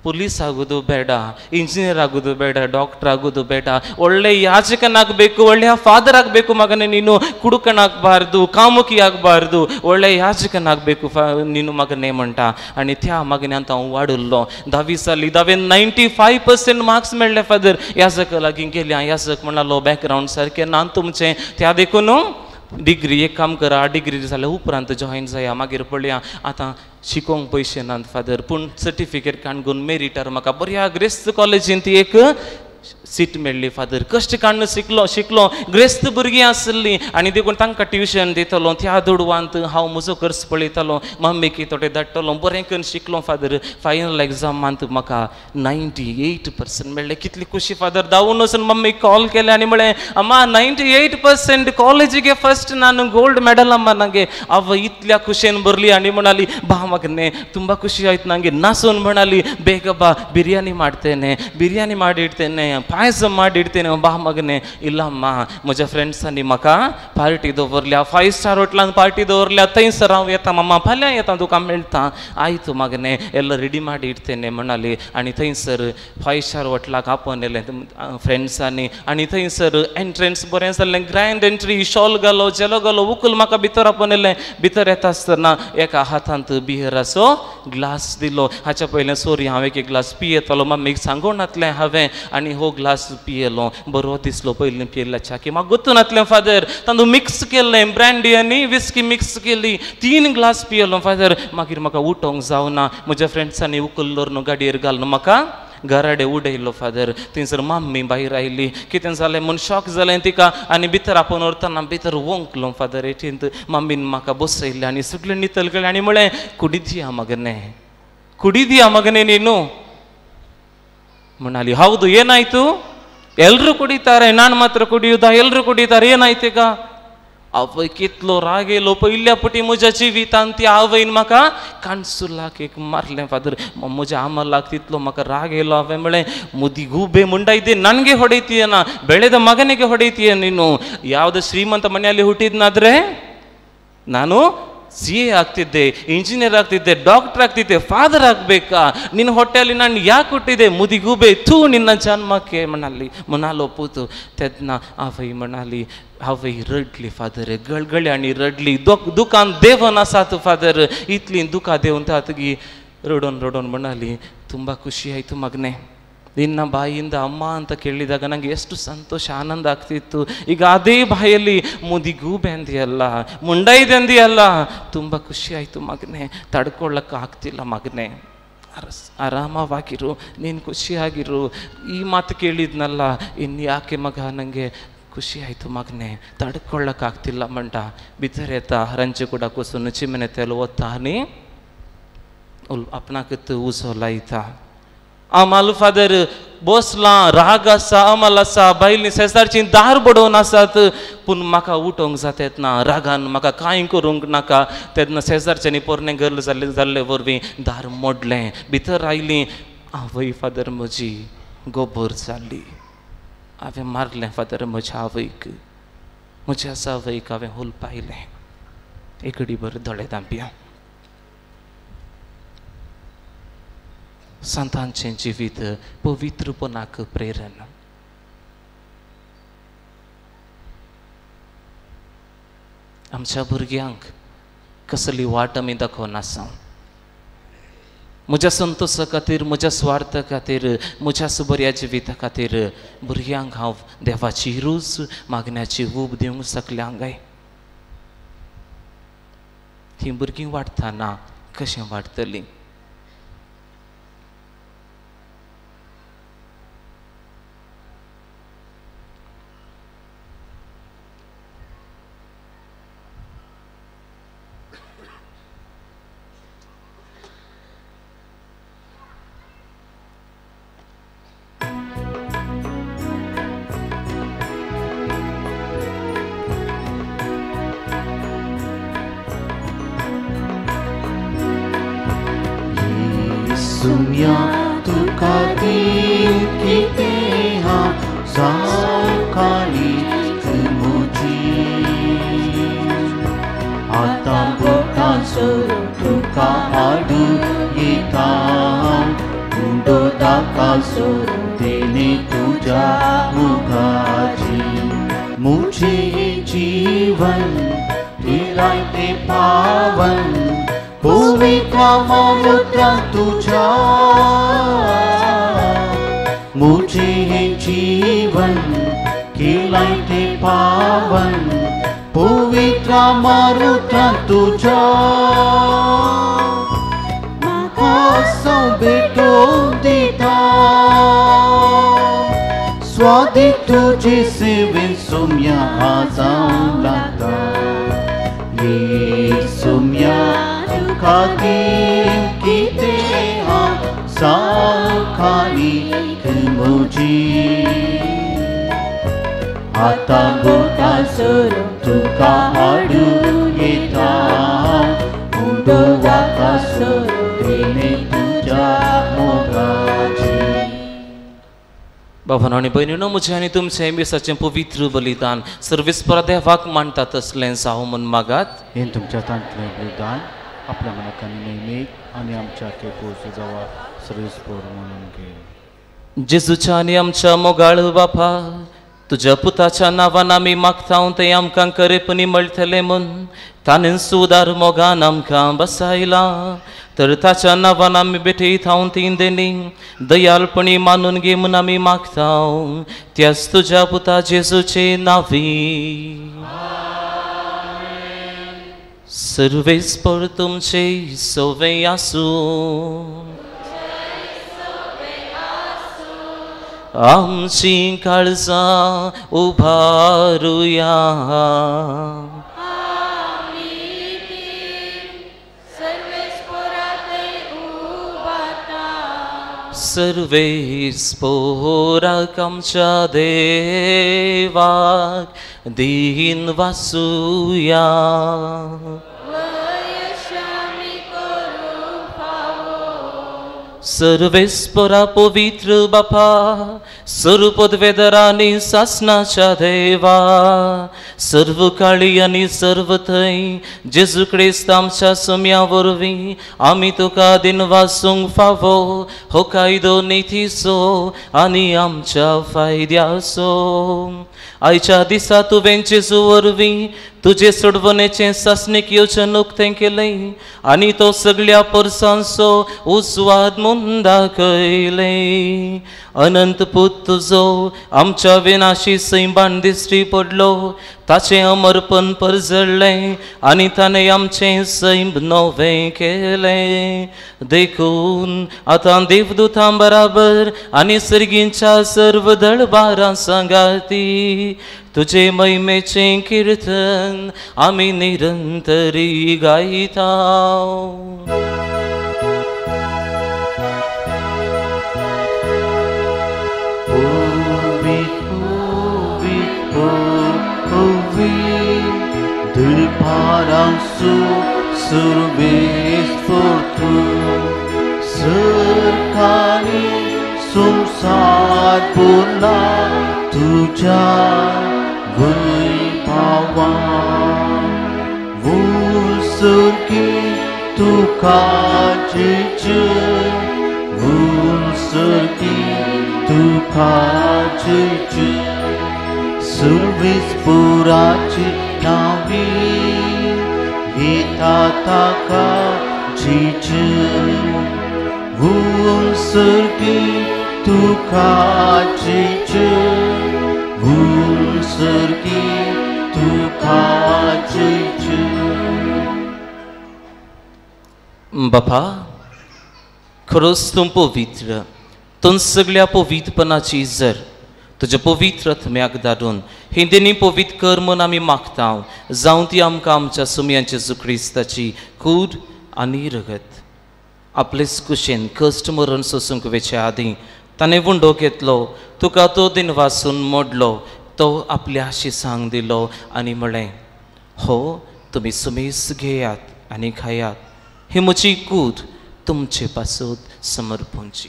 पुलीस ಆಗೋದು ಬೇಡ ಇಂಜಿನಿಯರ್ ಆಗೋದು ಬೇಡ ಡಾಕ್ಟರ್ ಆಗೋದು ಬೇಡ ಒಳ್ಳೆ ಯಾಜಕನಾಗಬೇಕು ಒಳ್ಳೆಯ ಫಾದರ್ ಆಗಬೇಕು ಮಗನೇ ನೀನು ಕುಡುಕನಾಗಬಾರ್ದು ಕಾಮುಕಿ ಆಗಬಾರ್ದು ಒಳ್ಳೆ ಯಾಜಕನಾಗಬೇಕು ನೀನು ಮಗನೇ म्हणटा आणि त्या मगन्यांत हांव वाडुल्लो 10वी साली 95% मार्क्स मेळ्ळे फादर याजक लागीं गेले याजक म्हणलो बॅकग्रावंड सारकें ना तुमचें त्या देखून डिग्री एक काम करा डिग्री जाल्या उपरांत जॉईन जाया मागीर पळया आतां शिकोवंक पयशे नात फादर पूण सर्टिफिकेट काडून मेरिटार म्हाका बऱ्या ग्रेस्त कॉलेजीन ती एक सीट मेळ्ळी फादर कश्ट काडून शिकलो ग्रेस्त भुरगीं आसलीं आनी देखून तांकां ट्युशन दितलो त्या दुडवांत हांव म्हजो खर्च पळयतालो मम्मीक थोडे धाडटलो बरें करून शिकलो फादर फायनल एग्जामांत म्हाका 98% मेळ्ळे कितली खुशी फादर धांवून वचून मम्मीक कॉल केलें आनी म्हळें अम्मा 98% कॉलेजीगे फर्स्ट नानु गोल्ड मेडल अम्मा ನಂಗೆ ಅವ ಇತ್ल्या ಖುಷಿಯನ್ನು ಬರಲಿ आणि म्हणाली ಬಾ ಮಗನೇ ತುಂಬ ಖುಷಿ ಆಯ್ತು ನನಗೆ ನಾಸೋನ್ म्हणाली ಬೇಗ ಬಾ ಬಿರಿಯಾನಿ ಮಾಡ್ತೇನೆ ಬಿರಿಯಾನಿ ಮಾಡಿ ಇಡ್ತೇನೆ पायस ಮಾಡಿಡ್ತೇನೆ बा मगने इल्लम्म म्हज्या फ्रेंड्सांनी म्हाका पार्टी दवरल्या 5 स्टार होटलान पार्टी दवरल्या थंयसर हांव येता मम्मा फाल्यां येता तुका मेळटा आयतो मगने ಎಲ್ಲ ರೆಡಿ ಮಾಡಿ ಇಡ್ತೇನೆ म्हणाली आणि थंयसर 5 स्टार होटलाक आपोवन येलें फ्रेंड्सांनी आणि थंयसर एंट्रन्स बरें जाल्लें ग्रँड एंट्री शॉल घालो जेलो घालो उकूल म्हाका भितर आपोवन येलें भितर येता आसतना एका हातांत बियराचो ग्लास दिलो हाच्या पयलें सोरी हांव एक ग्लास पियेतालो मम्मीक सांगून नातलें हांवें आनी हो ग्लास पियेलो बरो दिसलो पयलीं पियेल्या च्या म्हाका गुतून नातलें फादर तांदूळ मिक्स केल्लें ब्रँडी आनी विस्की मिक्स केली 3 ग्लास पियेलो फादर मागीर म्हाका उठोवंक जावना म्हज्या फ्रेंड्सांनी उकल दवरून गाडयेर घालून म्हाका घराडे उडयलो फादर थंयसर मम्मी भायर आयली कितें जालें म्हूण शॉक जालें तिका आनी भितर आपोवन व्हरतना भितर वोंकलो फादर एटींत मम्मीन म्हाका बसयलें आनी सगळें नितळ केलें आनी म्हळें कुडी दिया मगने ನೀನು म्हणाली ಹೌದು ಏನಾಯ್ತು ಎಲ್ಲರೂ ಕುಡಿತಾರೆ ನಾನು ಮಾತ್ರ ಕುಡಿಯುವುದಾ ಎಲ್ಲರೂ ಕುಡಿತಾರೆ ಏನಾಯ್ತೀಗ आवय कितलो राग येयलो पयल्या पटी म्हज्या जिवितांत त्या आवयन म्हाका काणसुलाक एक मारलें फादर म्हज्या आमलाक तितलो म्हाका राग येयलो हांवें म्हळें मुदी गूबे ಮುಂಡೈದೆ ನನಗೆ ಹೊಡೆಯುತ್ತೀಯನಾ ಬೆಳೆದ ಮಗನಿಗೆ ಹೊಡೆಯುತ್ತೀಯ ನೀನು ಯಾವುದು ಶ್ರೀಮಂತ ಮನೆಯಲ್ಲಿ ಹುಟ್ಟಿದ್ನಾದ್ರೆ ನಾನು CA ಆಗ್ತಿದ್ದೆ ಇಂಜಿನಿಯರ್ ಆಗ್ತಿದ್ದೆ ಡಾಕ್ಟರ್ ಆಗ್ತಿದ್ದೆ ಫಾದರ್ ಆಗಬೇಕಾ ನಿನ್ನ ಹೊಟ್ಟೆಯಲ್ಲಿ ನಾನು ಯಾಕೆ ಹುಟ್ಟಿದೆ ಮುದಿಗೂಬೆ ಥೂ ನಿನ್ನ ಜನ್ಮಕ್ಕೆ म्हणालो पूत तेदना आवय म्हणाली आवय रडली फादर गळगळे आणि रडली दुकान देवन आसात फादर इतली दुका देवन तातगी रडोन म्हणाली ತುಂಬ ಖುಷಿ ಆಯಿತು ಮಗನೇ ನಿನ್ನ ಬಾಯಿಯಿಂದ ಅಮ್ಮ ಅಂತ ಕೇಳಿದಾಗ ನನಗೆ ಎಷ್ಟು ಸಂತೋಷ ಆನಂದ ಆಗ್ತಿತ್ತು. ಈಗ ಅದೇ ಬಾಯಲ್ಲಿ ಮುದಿಗೂಬೆ ಅಂದಿಯಲ್ಲ, ಮುಂಡೈದೆ ಅಂದಿಯಲ್ಲ, ತುಂಬ ಖುಷಿ ಆಯಿತು ಮಗನೇ. ತಡ್ಕೊಳ್ಳೋಕ್ಕೆ ಆಗ್ತಿಲ್ಲ ಮಗನೇ, ಆರಾಮವಾಗಿರು, ನೀನು ಖುಷಿಯಾಗಿರು. ಈ ಮಾತು ಕೇಳಿದ್ನಲ್ಲ, ಇನ್ಯಾಕೆ ಮಗ, ನನಗೆ ಖುಷಿ ಆಯಿತು ಮಗನೇ, ತಡ್ಕೊಳ್ಳೋಕ್ಕಾಗ್ತಿಲ್ಲ ಮಂಟ. ಬಿತ್ತರೇತ ರಂಚು ಕೂಡ ಕುಸುನು ಚಿಮ್ಮನೆ ತೆಲುವತ್ತಾನೆ आपणाक उसोला इथा आम्हाला फादर बसला राग आसा, आम्हाला आसा, बायली सेसारची दार बडोवन आसात, पूण म्हाका उठोवंक जाता येतना रागान म्हाका कांय करूंक नाका. तेन्ना सेजारच्यांनी पोरणे गरल जाल्ले वरवीं दार मोडलें, भितर आयलीं. आवय फादर म्हजी गोबर जाली. हांवें मारलें फादर म्हज्या आवयक, म्हज्या आवयक हांवें होल पायलें. एकडी भर दोळे धांपिया. संतांचें जिवीत पवित्रपणाक प्रेरण. आमच्या भुरग्यांक कसली वाट आमी दाखोवनासा. म्हज्या संतोशा खातीर, म्हज्या स्वार्था खातीर, म्हज्या बऱ्या जिविता खातीर भुरग्यांक हांव देवाची रूच मागण्याची ऊब दिवंक सकल्यांक. ही भुरगीं वाडटाना कशें वाडटलीं? सुम्या तुका देव किते हा सावकाळी मोची आता बोटा सोरो तुका हाडू येता मुंडो दाका सोरो देणे तुझ्या मुखाची मुझे जीवन दिलाय ते पावन पवित्र मनुष्य तुझा मुझे हे जीवन केलाय ते पावन पवित्र मनुष्य तुझा म्हाका भेटो दिता स्वादी तुझे सेवे सोम्या जावं लागता. ये सोम्या खातीर किते हा सावकाळी मोजी आता गोटा सोरो तुका हाडून येता मुंडो वाका सोरो देणे तुझ्या मोगाची. भावांनो आनी भयणींनो, म्हजें आनी तुमचें मिसाचें पवित्र बलिदान सर्वेस्परा देवाक मांडटा तसलें जावं म्हूण मागात. हें तुमच्या तांतलें बलिदान आपल्या मनाकानी नेमीक आनी आमच्या केपोची जावा सर्वेस्पर म्हणून घे. जेजूच्या आनी आमच्या मोगाळ बापा, तुज्या पुताच्या नांवान आमी मागता तें आमकां करेपणी मेळटलें म्हूण ताणें सुदार मोगान आमकां बसायलां. तर ताच्या नांवान आमी भेटयत हांव तीन देणी दयाळपणी मानून घे म्हूण आमी मागता. त्याच तुज्या पुता जेजूचे नांवी. सर्वेस्पर तुमचे सोवे आसूं. आमची काळजां उबारुया. सर्वेस्पराक आमच्या देवाक दीन वासुया. सर्वेस्परा पवित्र बापा, सर्वपदवेदरानी सासनाच्या देवा, सर्व काळी आनी सर्व थंय जेजू क्रिस्त आमच्या सोम्या वरवीं आमी तुका दिन वासूंक फावो हो कायदो नितीचो आनी आमच्या फायद्याचो. आयच्या दिसा तुवें जेजू वरवीं तुझे सोडवण्याचे सासणीक येवचें उक्तें केलें आनी तो सगळ्या परसांचो उस्वाद म्हूण दाखयलें. अनंत पूत तुजो आमच्या विनाशी सैबान दिश्टी पडलो. ताचें अमरपण परजळ्ळें आनी ताणें आमचें सैब नवें केलें. देखून आतां देवदूतां बराबर आनी सर्गींच्या सर्व दळबारां सांगाती तुजे महिमेचें किर्तन आमी निरंतरी गायता. Dulparasu surves portu Serkani sumsar purna tuja vaipawa Vulsurki tuka jicu Vulsurki tuka jicu Survis puraci navi Vita taka jicu Vulsurki tuka jicu Vulsurki tuka jicu बापा खरोच तूं पवित्र तूं सगळ्या पवित्रपणाची जर तुज्या पवित्र आत्म्याक धाडून ही दिनी पवित्र कर म्हूण आमी मागता. जावं ती आमकां आमच्या सुमयांच्या जेजू क्रिस्ताची कूड आनी रगत आपलेच कुशेन कश्ट मरण सोसूंक वेचे आदीं ताणें वुंडो घेतलो. तुका तो दिन वाचून मोडलो तो आपल्या शिसांक दिलो आनी म्हळें हो तुमी सुमेस घेयात आनी खायात. ही म्हजी कूड तुमचे पासत समर्पूंची.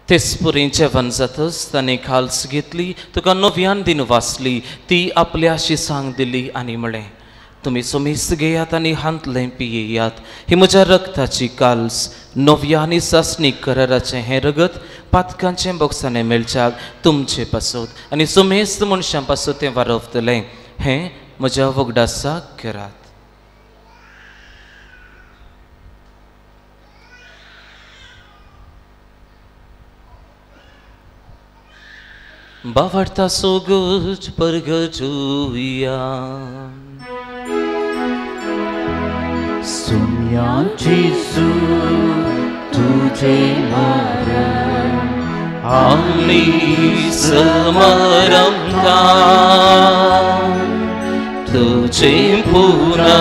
तेचपुरी जेवण जातच ताणें खालस घेतली तुका नव्यान दिन वाचली ती आपल्या शिसांक दिली आनी म्हळें तुमी सुमेस घेयात आनी हांतलें पियेयात. ही म्हज्या रक्ताची काल्स नव्या आनी सासणीक कराराचें हें रगत पातकांचें बोक्सांनी मेळच्याक तुमचे पासत आनी सुमेस्त मनशां पासत तें वारवतलें. हें म्हज्या वगडासाक करात. बावडता सोगुज परगजुया सुमयांची तुझे मरण आमी समरमता तुझे पुनर्जीवन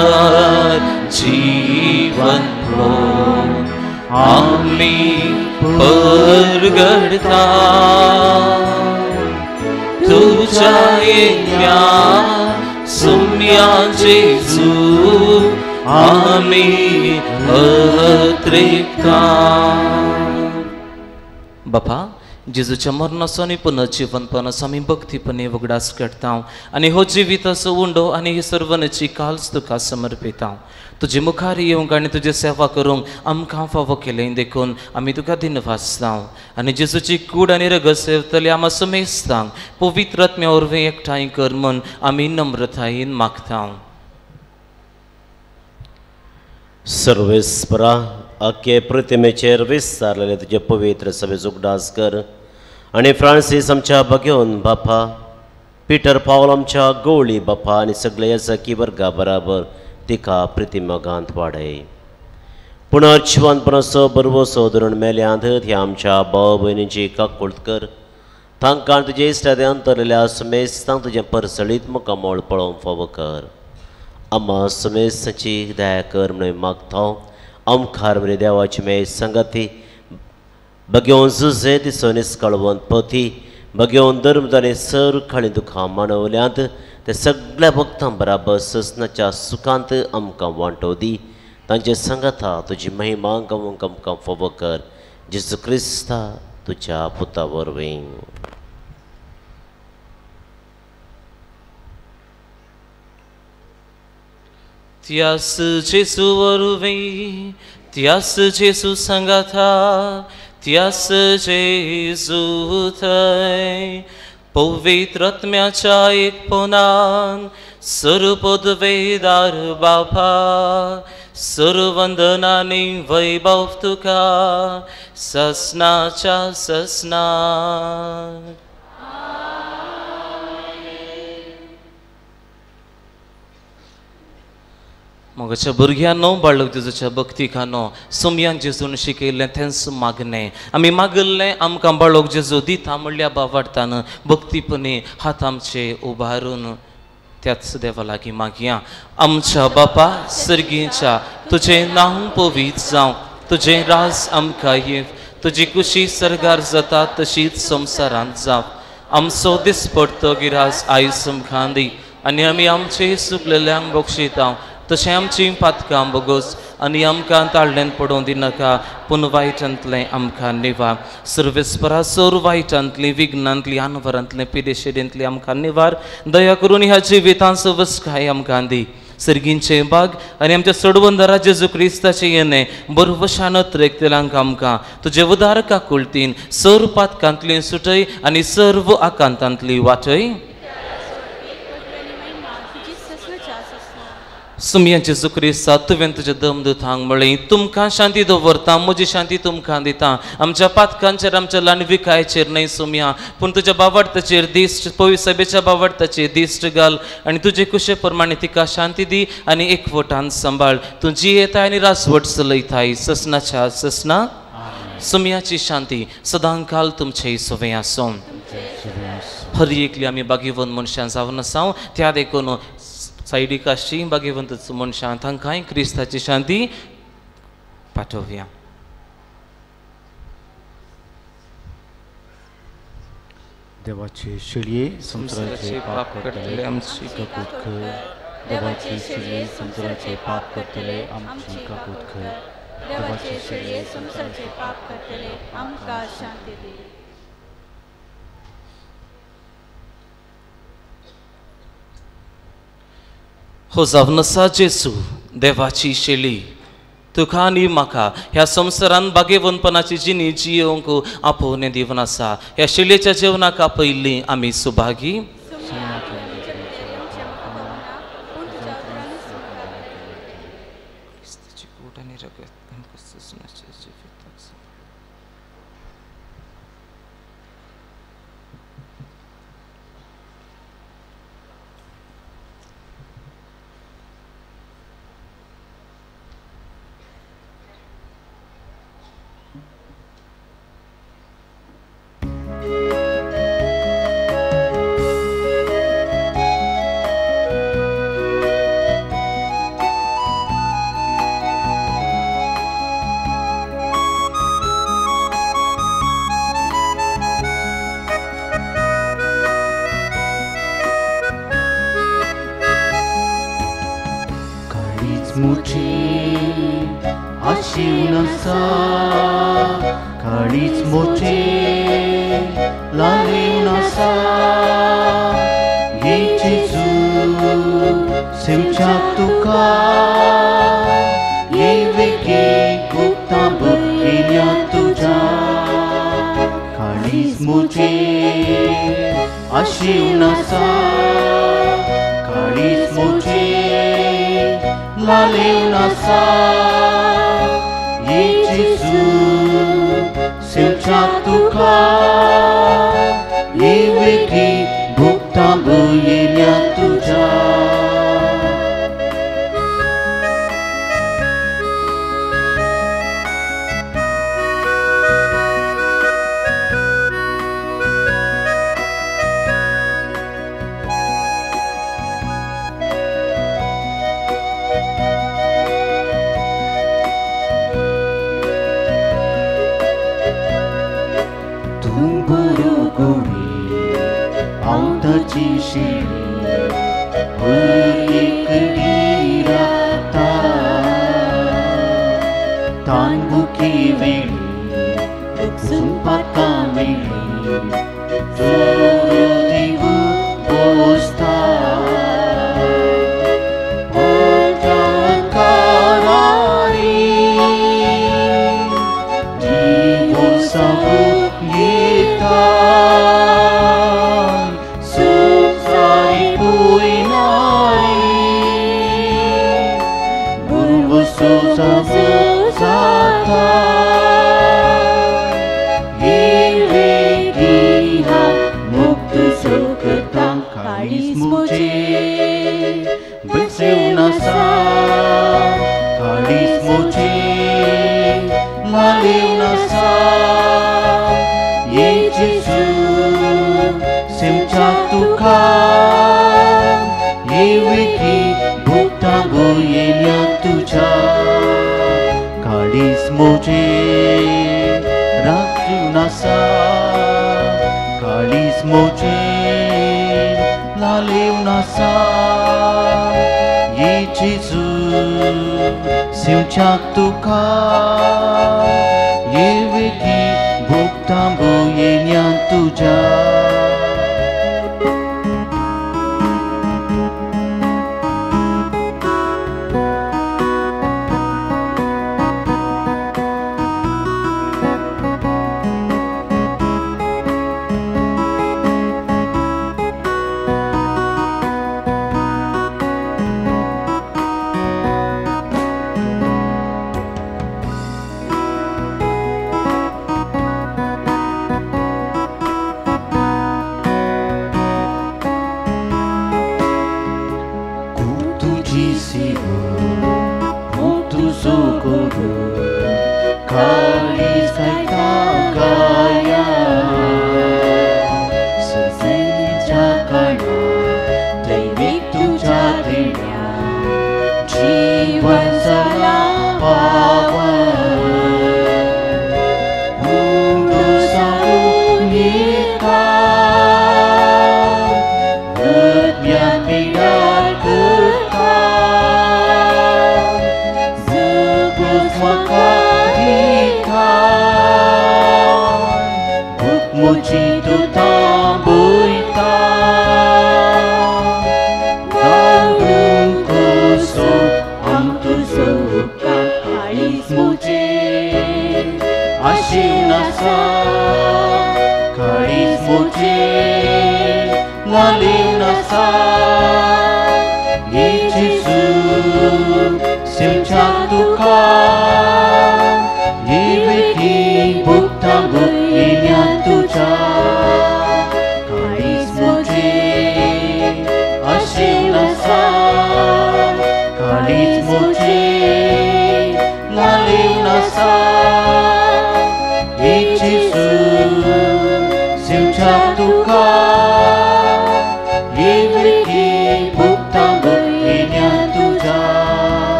आमी परगडता. तुझ्या येण्या सुम्या जेजू आमी अत्रेकता. बापा जेजूच्या मरणाचो आनी पुनर्जीवनपणाचो आमी भक्तीपणे वगडास करता आनी हो जिविताचो उंडो आनी ही सर्वनाची काल्स तुका समर्पिता. तुजे मुखार येवंक आनी तुजी सेवा करूंक आमकां फावो केलें देखून आमी तुका दिनवासता आनी जेजूची कूड आनी रगत सेवतली आमी सुमेस्तांक पवित्र आत्म्या वरवीं एकठांय कर म्हूण आमी नम्रतायेन मागता. सर्वेस्परा आख्खे प्रतिमेचेर विस्तारलेले तुजे पवित्र सभेचो उगडास कर आनी फ्रांसीस आमच्या बगेवन बापा पिटर पावल आमच्या गवळी बापा आनी सगळे येसाकी वर्गा बराबर तिका प्रतिमगांत वाडय. पुनर्जीवनपणाचो बरवो सोदरून मेल्यांत ह्या आमच्या भाव भयणीची काकुळट कर. तांकां तुजे इश्टादे अंतरलेल्या सुमेस्तांक तुजें परसळीत मुखामोळ पळोवंक फावो कर. आम्हा सुमेस्ताची दया कर म्हणून मागता. आमखार बरे देवाची मेज संगती बगेवन झुजे दिसो निस्कळवंत पोती बगेवन धर्मदानी सर खाणी दुखां मानवल्यांत ते सगळ्या भक्तां बराबर ससनाच्या सुखांत आमकां वांटो दी. तांचे संगता तुजी महिमा गावूंक आमकां फावो कर. जेजू क्रिस्ता तुज्या पुता वरवीं. त्यास जेजू वरवीं Tias Jesu Sangata, Tias Jesu Thai, पवित्रत्म्याच्या एकपणान सर्वपदवेदार बापा सर्ववंदनांनी वैभव तुका ससनाच्या ससना मोगाच्या भुरग्यांनो बाळक जेजूच्या भक्तीखानो सुमयान जेजून शिकयल्लें तेंच मागणें आमी मागल्लें आमकां बाळक जेजू दिता म्हणल्या बावार्थान भक्तीपणी हात आमचे उबारून त्याच देवा लागीं मागया आमच्या बापा सर्गीच्या तुजें नांव पवित्र जावं तुजें राज आमकां येव तुजी कुशी सर्गार जाता तशीच संवसारांत जावं आमचो दिसपडतो गिरास आयज आमकां दी आनी आमी आमचे चुकलेल्यांक बक्षिता तशें आमची पातकां बोगोस आनी आमकां ताळ्यान पडोवं दिनाका पूण वायटांतलें आमकां निवार सर्वेस्परा सोर वायटांतली विघ्नांतली आनवरांतले पिडेशेडेंतली आमकां निवार दया करून ह्या जिवितांत सवस्काय आमकां दी सर्गींचे बाग आनी आमच्या सोडवंदरा जेजू क्रिस्ताचे येणे बरवशान त्रेकतेलांक आमकां तुजे उदार काकुळतीन सर पातकांतली सुटय आनी सर्व आकांतांतली वाटय सुमयान जेजू क्रिस्ता तुवें तुजें दम दिवंक म्हळें तुमकां शांती दवरता म्हजी शांती तुमकां दिता आमच्या पातकांचेर आमच्या लांडविकायचेर न्हय सुमया पूण तुज्या बावडताचेर दिश्ट पवित्र सभेच्या बावडताचेर दिश्ट घाल आनी तुजे कुशे प्रमाणे तिका शांती दी आनी एकवटान सांबाळ तूं जी येताय आनी रासवट चलयताय ससनाच्या ससना सुमयाची शांती सदांकाल तुमचे सवय आसूं हर एकली आमी बागीवन मनशां जावन आसां त्या देखून सायडीक आसची बागेवंत मनशां तांकांय क्रिस्ताची शांती पाठोवया देवाचे शिळये संसाराचे पाप करतले आमची कपूत कर देवाचे शिळये संसाराचे पाप करतले आमची कपूत कर देवाचे शिळये संसाराचे पाप करतले आमकां शांती दी हो जावन आसा जेजू देवाची शेळी तुका आनी म्हाका ह्या संवसारान बागेवनपणाची जिणी जियोंक आपोवणें दिवन आसा ह्या शेळयेच्या जेवणाक आपयल्लीं आमी सुभागी काळीच मोचे लालेवन आसा ये जेजू सेवच्याक तुका ये वेगे गुप्ता बघिल्या तुझ्या काळीच मोचे आशिवन आसा काळीच मोचे लालेवन आसा ये जेजू सेवच्याक तुका ये वेगी भुगता बयल्या तुझ्या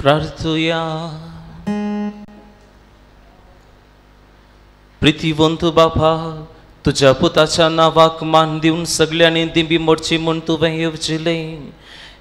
प्रार्थूया. प्रितीवंत बापा, तुझ्या पुताच्या नावाक मान दिवन सगळ्यांनी दिंबी मोडची म्हूण तुवें येवजिलें.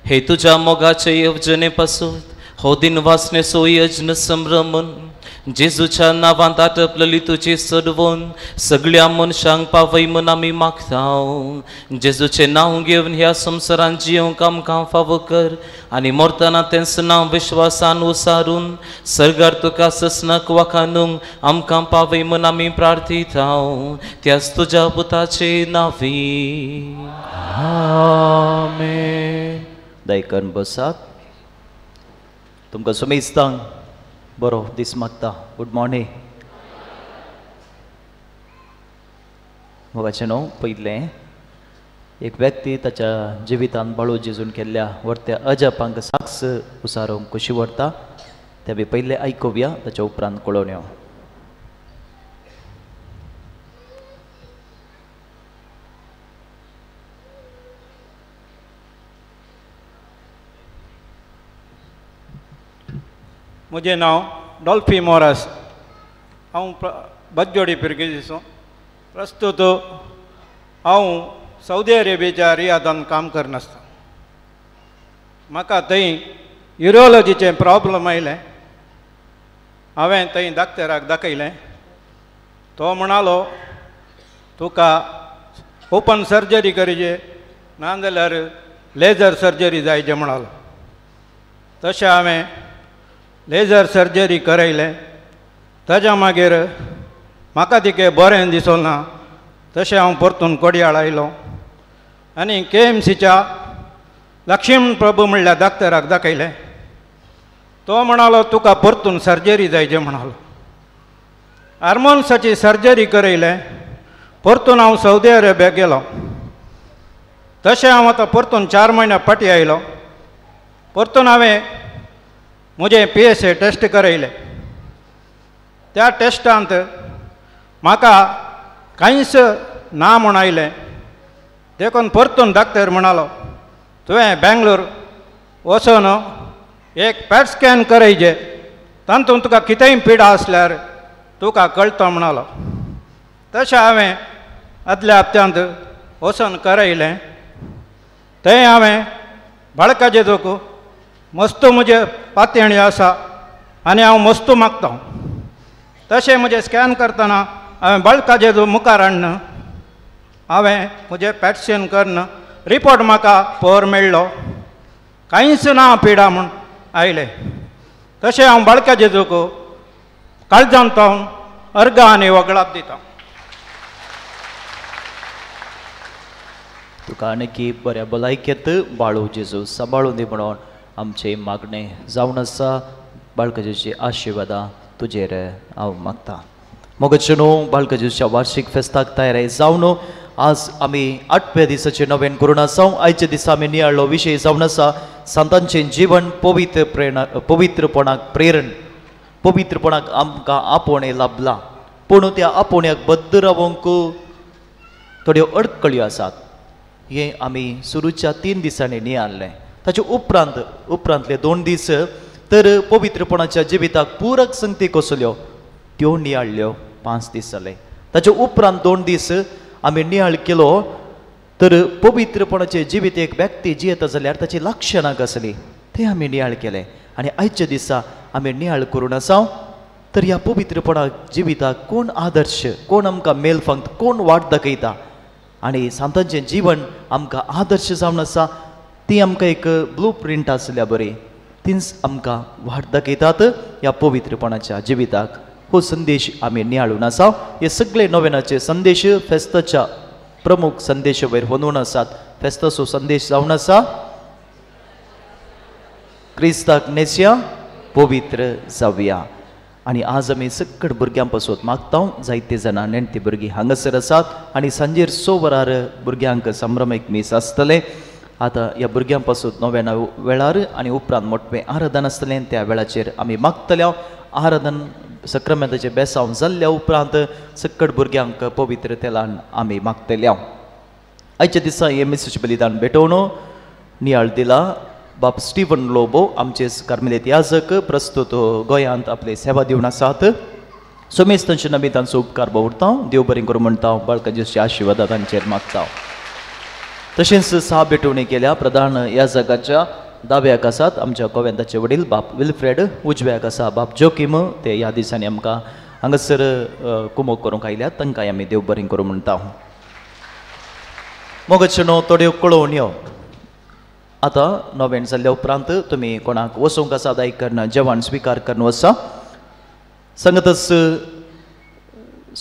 हे तुझ्या मोगाचे येवजणे पासून हो दिन वासनेचो यज्ञ संभ्रमन जेजूच्या नांवांत आटपलेली तुजी सडवण सगळ्या मनशांक पावय म्हूण आमी मागता. जेजूचें नांव घेवन ह्या संवसारांत जियोंक आमकां फावो कर आनी मरतना तेंच नांव विश्वासान उसारून सर्गार तुका ससनाक वाखाणूंक आमकां पावय म्हूण आमी प्रार्थिता. त्याच तुज्या पुताचे नांवी. आमेन. दयकन बसात. तुमकां सुमेस्तांक बरो दीस मागता. Good morning. मोगाचें न्हू पयलें एक व्यक्ती ताच्या जिवितांत बाळू जेजून केल्ल्या वर्त्या अजापांक साक्ष उसारूंक कशी व्हरता ते बी पयले आयकुया ताच्या उपरांत कळोवन यो. म्हजें नांव डॉल्फी मोरास. हांव बज्जोडी पिर्गेजीचो. प्रस्तुत हांव सौदी अरेबियाच्या रियादान काम करनासता. म्हाका थंय युरोलॉजीचें प्रॉब्लम आयलें. हांवें थंय दाक्तराक दाखयलें. तो म्हणालो तुका ओपन सर्जरी करचे नाजाल्यार लेजर सर्जरी जायचे म्हणालो. तशें हांवें लेजर सर्जरी करयलें. ताच्या मागीर म्हाका तिकें बरें दिसों ना. तशें हांव परतून कोडयाळ आयलो आनी KMCच्या लक्ष्मण प्रभू म्हणल्या दाक्तराक दाखयलें. तो म्हणालो तुका परतून सर्जरी जायचें म्हणालो. हार्मोन्साची सर्जरी करयलें. परतून हांव सौदी अरेबिया गेलो. तशें हांव आतां परतून 4 म्हयन्या फाटीं आयलो. परतून हांवें म्हजें PSA टेस्ट करयलें. त्या टेस्टांत म्हाका कांयच ना म्हूण आयलें. देखून परतून डाक्टर म्हणालो तुवें बेंगलोर वचून एक पॅट स्कॅन करयचें. तातूंत तुका कितेंय पिडा आसल्यार तुका कळटा म्हणालो. तशें हांवें आदल्या हप्त्यांत वचून करयलें. थंय हांवें बाळका जेजूक मस्तू म्हजे पातयणी आसा आनी हांव मस्तू मागता. तशें म्हजें स्कॅन करतना हांवें बाळका जेजू मुखार हाडना. हांवें म्हजें पॅट स्कॅन करना. रिपोर्ट म्हाका पळोवंक मेळ्ळो. कांयच ना पिडा म्हूण आयलें. तशें हांव बाळका जेजूक काळजांत हांव अर्गां आनी वगळाप दिता. तुका आनीक बऱ्या भलायकेंत बाळू जेजू सांबाळून दी म्हणून आमचें मागणें जावन आसा. बाळका जेजूची आशिर्वादां तुजेर हांव मागता. मोगचें न्हू बाळका जेजूच्या वार्षिक फेस्ताक तयारी जावन आज आमी 8व्या दिसाचें नवें करून आसा. आयच्या दिसा आमी नियाळ्ळो विशय जावन आसा संतांचें जीवन पवित्रपणाक प्रेरण. पवित्रपणाक आमकां आपोवणें लाभला पूण त्या आपोवण्याक बद्द रावूंक थोड्यो अडकळ्यो आसात. हें आमी सुरूच्या 3 दिसांनी नियाळ्ळें. ताचे उपरांतले 2 दीस तर पवित्रपणाच्या जिविताक पूरक संगती कसल्यो त्यो नियाळ्ळ्यो. 5 दीस जाले. ताचे उपरांत 2 दीस आमी नियाळ केलो तर पवित्रपणाचें जिवीत एक व्यक्ती जियेता जाल्यार ताची लक्षणां कसलीं तें आमी नियाळ केलें. आनी आयच्या दिसा आमी नियाळ करून आसा तर ह्या पवित्रपणाक जिविताक कोण आदर्श, कोण आमकां मेलफंक्त, कोण वाट दाखयता आनी सांतांचें जीवन आमकां आदर्श जावन आसा. ती आमकां एक ब्लू प्रिंट आसल्या बरी. तींच आमकां वाट दाखयतात ह्या पवित्रपणाच्या जिविताक. हो संदेश आमी नियाळून आसा. हे सगळे नोवेनाचे संदेश फेस्ताच्या प्रमुख संदेश वयर होनून आसात. फेस्ताचो संदेश जावन आसा क्रिस्ताक नेसया पवित्र जावया. आनी आज आमी सकट भुरग्यां पासून मागता. जायते जाणां नेणटी भुरगीं हांगासर आसात आनी सांजेर 6 वरार भुरग्यांक संभ्रमीक मीस आसतलें. आतां ह्या भुरग्यां पासून नोवेना वेळार आनी उपरांत मोठवें आराधन आसतलें. त्या वेळाचेर आमी मागतल्या. आराधन सक्रामेंताचें बेसांव जाल्ल्या उपरांत सकट भुरग्यांक पवित्र तेलान आमी मागतल्या. आयच्या दिसा हे मिसेस बलिदान भेटोवन नियाळ दिला बाब स्टीवन लोबो आमचे कार्मेलीत याजक प्रस्तुत गोंयांत आपली सेवा दिवन आसात. सोमेस्तांच्या नमितांचो उपकार भोवता. देव बरें करूं म्हणटा. बाळका जेजूच्या आशिर्वादा तांचेर मागता. तशेंच 6 भेटवणी केल्या. प्रधान याजकाच्या दाव्याक आसात आमच्या गोव्यांताचे वडील बाप विल्फ्रेड. उजव्याक आसा बाप जोकीम. ते ह्या दिसांनी आमकां हांगासर कुमोग करूंक आयल्यात. तांकांय आमी देव बरें करूं म्हणटा. मोगचें न्हू थोड्यो कळोवण्यो. आतां नोवेण जाल्ल्या उपरांत तुमी कोणाक वचूंक आसा दायकन जेवण स्विकार करून वचा. सांगतच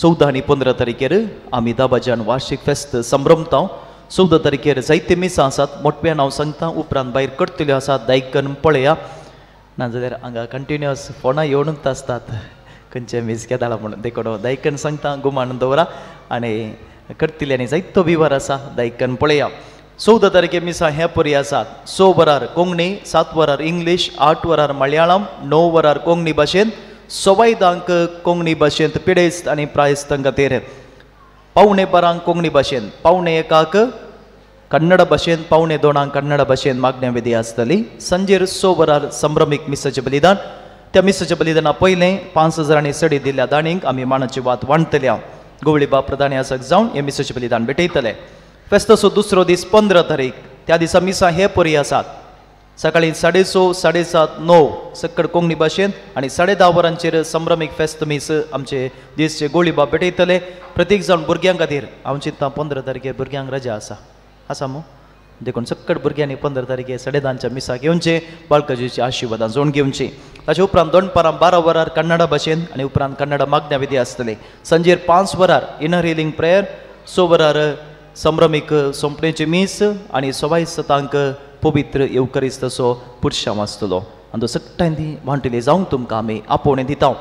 14 आनी 15 तारखेर आमी दाबाज्यान वार्षिक फेस्त संभ्रमता. 14 तारखेर जायते मिसां आसात. मोठ्यान हांव सांगता. उपरांत भायर कट्टल्यो आसात. दायकन पळया. नाजाल्यार हांगा कंटिन्युअस फोनां येवनूच आसतात खंयचे मीस केदाला म्हणून. देखून दायकन सांगता गुमान दवरा. आनी करतल्यांनी जायतो विवर आसा. दायकन पळया. 14 तारखे मिसा हे परी आसात. 6 वरार कोंकणी, 7 वरार इंग्लीश, 8 वरार मलयाळम, 9 वरार कोंकणी भाशेंत, 16 कोंकणी भाशेंत पिडेस्त आनी प्रायस्त खातीर, 1:15 कोंकणी भाशेंत, 1:45 कन्नड भाशेंत, 1:45 कन्नड भाशेंत मागण्या विधी आसतली. संजेर 6 वरार संभ्रमीक मिसाचें बलिदान. त्या मिसाच्या बलिदाना पयलें 5000 सडी दिल्ल्या दाणींक आमी मानाची वात वांटतल्या. गवळी बाब प्रधानी आसाक जावन हे मिसाचें बलिदान भेटयतले. फेस्ताचो दुसरो दीस 15 तारीख. त्या दिसा मिसा हे परी आसात. सकाळीं 6:30, 7:30, 9 सक्कड कोंकणी भाशेंत आनी 10:30 वरांचेर संभ्रमीक फेस्त मीस आमचे दिसचे गवळी बाब भेटयतले. प्रत्येक जावन भुरग्यां खातीर हांव चिंतता 15 तारखेर भुरग्यांक रजा आसा मू देखून सक्कड भुरग्यांनी 15 तारखेर 10:30च्या मिसाक येवचें, बाळकाजीची आशिर्वादां जोड घेवची. ताचे उपरांत दनपारां 12 वरार कन्नड भाशेंत आनी उपरांत कन्नड मागण्या विधी आसतली. सांजेर 5 वरार इनर हिलींग प्रेयर, 6 वरार संभ्रमीक सोंपणेची मीस आनी 27 पवित्र येवकरिस्तचो पुरशांव आसतलो. आनी तो सगळ्यांनी ती वांटली जावंक तुमकां आमी आपोवणें दिता.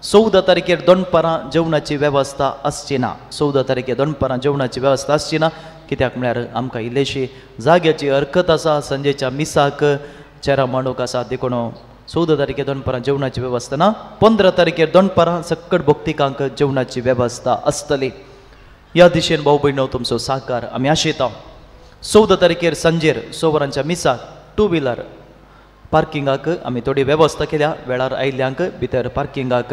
14 तारखेर दनपारां जेवणाची वेवस्था आसची ना. 14 तारखेर दनपारां जेवणाची वेवस्था आसची ना. कित्याक म्हळ्यार आमकां इल्लेशी जाग्याची हरकत आसा. संजेच्या मिसाक चेरा मांडूक आसा देखून 14 तारखेर दनपारां जेवणाची वेवस्था ना. 15 तारखेर दनपारां सक्कड भक्तिकांक जेवणाची वेवस्था आसतली. ह्या दिशेन भाऊ भयणो तुमचो साकार आमी आशेता. 14 तारखेर सांजेर 6 वरांच्या मिसाक 2 व्हिलर पार्किंगाक आमी थोडी वेवस्था केल्या. वेळार आयिल्ल्यांक भितर पार्किंगाक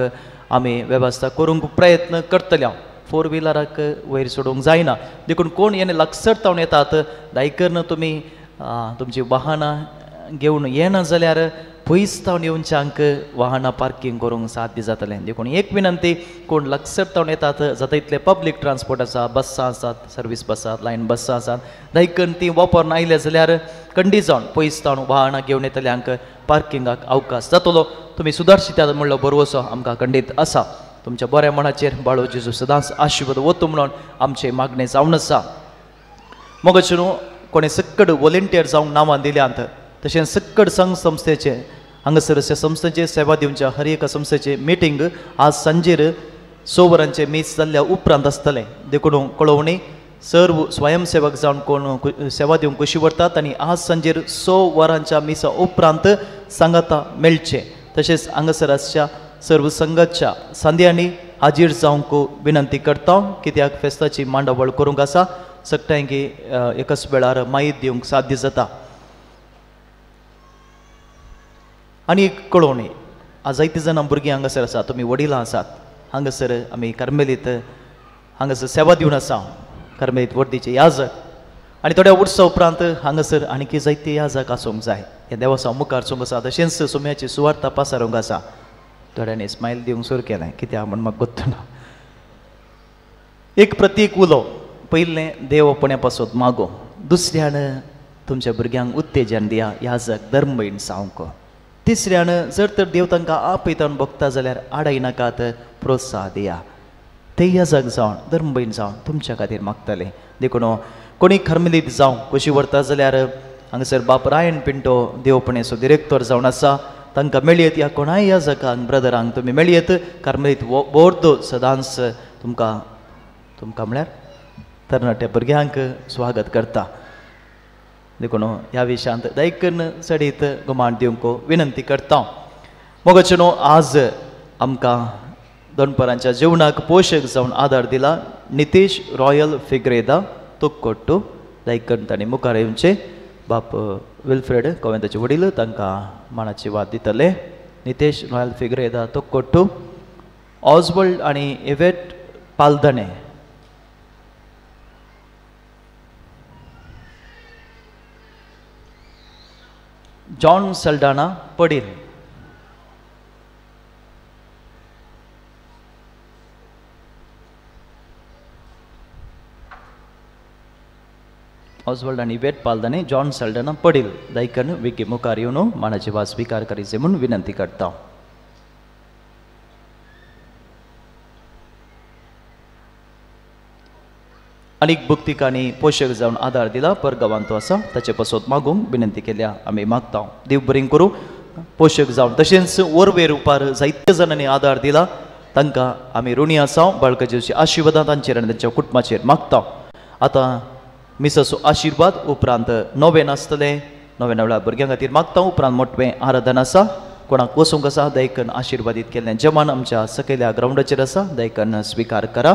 आमी वेवस्था करूंक प्रयत्न करतल्या. 4 व्हिलराक वयर सोडूंक जायना. देखून कोण येणे लागसरतावन येतात दायकरन तुमी तुमची वाहनां घेवन येना जाल्यार पयसतावन येवच्यांक वाहनां पार्किंग करूंक साध्य जातलें. देखून एक विनंती, कोण लागसरतावन येतात जाता तितले पब्लीक ट्रान्सपोर्ट आसा, बसां आसात, सर्वीस बसां, लायन बसां आसात, दायकन ती वापरून आयले जाल्यार खंडी जावन पयसतावन वाहनां घेवन येतल्यांक पार्किंगाक अवकाश जातलो. तुमी सुदारशीत म्हणलो भरवोसो आमकां खंडीत आसा. तुमच्या बऱ्या मनाचेर बाळो जेजू सदांच आशिर्वाद वतू म्हणून आमचे मागणें जावन आसा. मगच न्हू कोणें सक्कड वॉलंटियर जावंक नांवां दिल्यांत, तशेंच सक्कड संघ संस्थेचे हांगासर संस्थेचे सेवा दिवच्या हर एका संस्थेचे मिटींग आज सांजेर 6 वरांचे मीस जाल्ल्या उपरांत आसतलें. देखून कळोवणी सर्व स्वयंसेवक जावन कोण सेवा दिवंक कशी व्हरतात आनी आज सांजेर 6 वरांच्या मिसा उपरांत सांगाता मेळचे. तशेंच हांगासर आसच्या सर्व संघाच्या सांद्यांनी हाजीर जावंक विनंती करता. कित्याक फेस्ताची मांडावळ करूंक आसा. सगळ्यांक एकाच वेळार माहीत दिवंक साध्य जाता. आनी एक कळोवणी, आज जायतीं जाणां भुरगीं हांगासर आसात, तुमी वडिलां आसात. हांगासर आमी कार्मेलीत हांगासर सेवा दिवन आसा. कार्मेलीत वर्दीचे याजक आनी थोड्या वर्सां उपरांत हांगासर आनीक जायते याजक आसूंक जाय. हे देवासा मुखार चोंग आसा. तशेंच सुम्याची सुवार्ता पासारूंक आसा. थोड्यांनी स्मायल दिवंक सुरू केलें. कित्याक म्हण म्हाका गोत्त ना. एक प्रतीक उलो. पयलें देव आपण्या पासत मागो. दुसऱ्यान तुमच्या भुरग्यांक उत्तेजन दिया, याजक धर्मभयण जावंक. तिसऱ्यान जर तर देव तांकां आपयतावन बगता जाल्यार आडाय नाकात, प्रोत्साह दिया. ते याजक जावन धर्मभयण जावन तुमच्या खातीर मागतले. देखून कोणी खर्मेलीत जावं कशी व्हरता जाल्यार हांगासर बाप रायन पिंटो देवपणेचो डिरेक्टर जावन आसा. तांकां मेळयत या कोणाय याजकांक ब्रदरांक तुमी मेळयत. कार्मेलीत बोर्दो सदांच तुमकां म्हळ्यार तरणाट्या भुरग्यांक स्वागत करता. देखून ह्या विशयांत दायकन सडीत गुमाण दिवंक विनंती करता. मगच न्हू आज आमकां दनपारांच्या जेवणाक पोशक जावन आदार दिला नितेश रॉयल फिग्रेदा तुक्कोट्टू. दायकन तांणी मुखार येवचें. बाप विल्फ्रेड कोवेंताचे वडील तांकां मानाची वाद दितले. नितेश रॉयल फिग्रेदा तुक्कोट्टू. ऑजवर्ल्ड आनी इवेट पालदणे. जॉन सल्डाना पडील. ऑजवर्ल्ड आनी वेट पालदाने जॉन सल्डाना पडील. दायकन विकी मुखार येवन मानाची वाद स्विकार करीचे म्हूण विनंती करता. अनेक भक्तिकांनी पोशक जावन आदार दिला. परगांवांत तो आसा ताचे पासत मागूंक विनंती केल्या आमी मागता. देव बरें करूं. पोशक जावन तशेंच वरवे रुपार जायत्या जाणांनी आदार दिला. तांकां आमी ऋणी आसा. बाळकाजीची आशिर्वादां तांचेर आनी तांच्या कुटुंबाचेर मागता. आतां मिसाचो आशिर्वाद उपरांत नोवेन आसतले नोवेना वेळार भुरग्यां खातीर मागता उपरांत मोठवें आराधन आसा कोणाक वसूंक आसा दयकन आशिर्वादीत केल्लें जेवण आमच्या सकयल्या ग्रावंडाचेर आसा दयकन स्विकार करा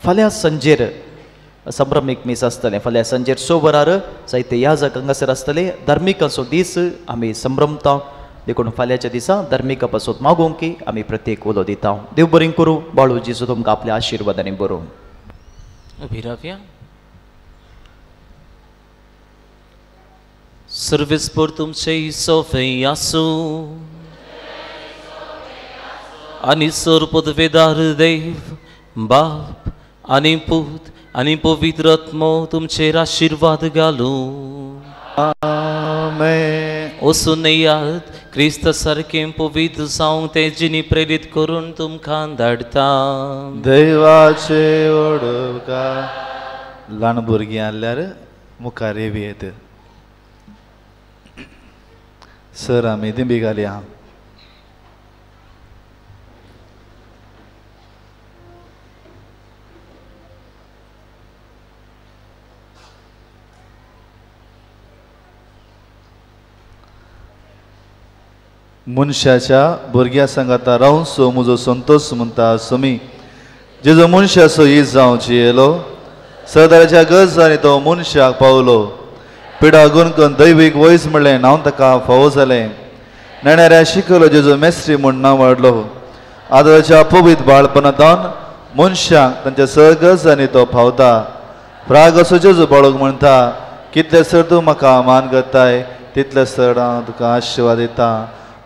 फाल्यां संजेर संभ्रमीक मीस आसतलें फाल्यां संजेर 6 वरार जायते याजक हांगासर आसतले धार्मिकाचो दीस आमी संभ्रमता देखून फाल्यांच्या दिसा धार्मिका पासून मागूंक की आमी प्रत्येक उलो दिता देव बरें करूं बाळू जेजू तुमकां आपल्या आशिर्वादांनी बरों अभिराव्या सर्विस por तुमचे सोफे आसू आणि सर्वपदवेदार देव बाप आणि पूत आणि पवित्र आत्मो तुमचेर आशीर्वाद घालू आमेन वचून येयात क्रिस्त सारकें पवित्र जावंक तेजीनी प्रेरीत करून तुमकां धाडता देवाचे ओडका ल्हान भुरगीं आसल्यार मुखार येत सर आमी दिंबी घालया मनशाच्या भुरग्या सांगाता रावन सो म्हजो संतोष म्हणटा समी जेजो मनशाचो इज जावची येयलो सदाच्या गज आनी तो मनशाक पावलो पिडा गुणकन दैवीक वयस म्हणलें हांव ताका फावो जालें नेणाऱ्या शिकलो जेजो मेस्त्री म्हूण नांव वाडलो आदराच्या पवित्र बाळपणांतान मनशाक तांच्या सगज आनी तो फावता प्राग असो जेजो बाळूक म्हणटा कितले सर तूं म्हाका मान करताय तितले सर हांव तुका आशिर्वाद दिता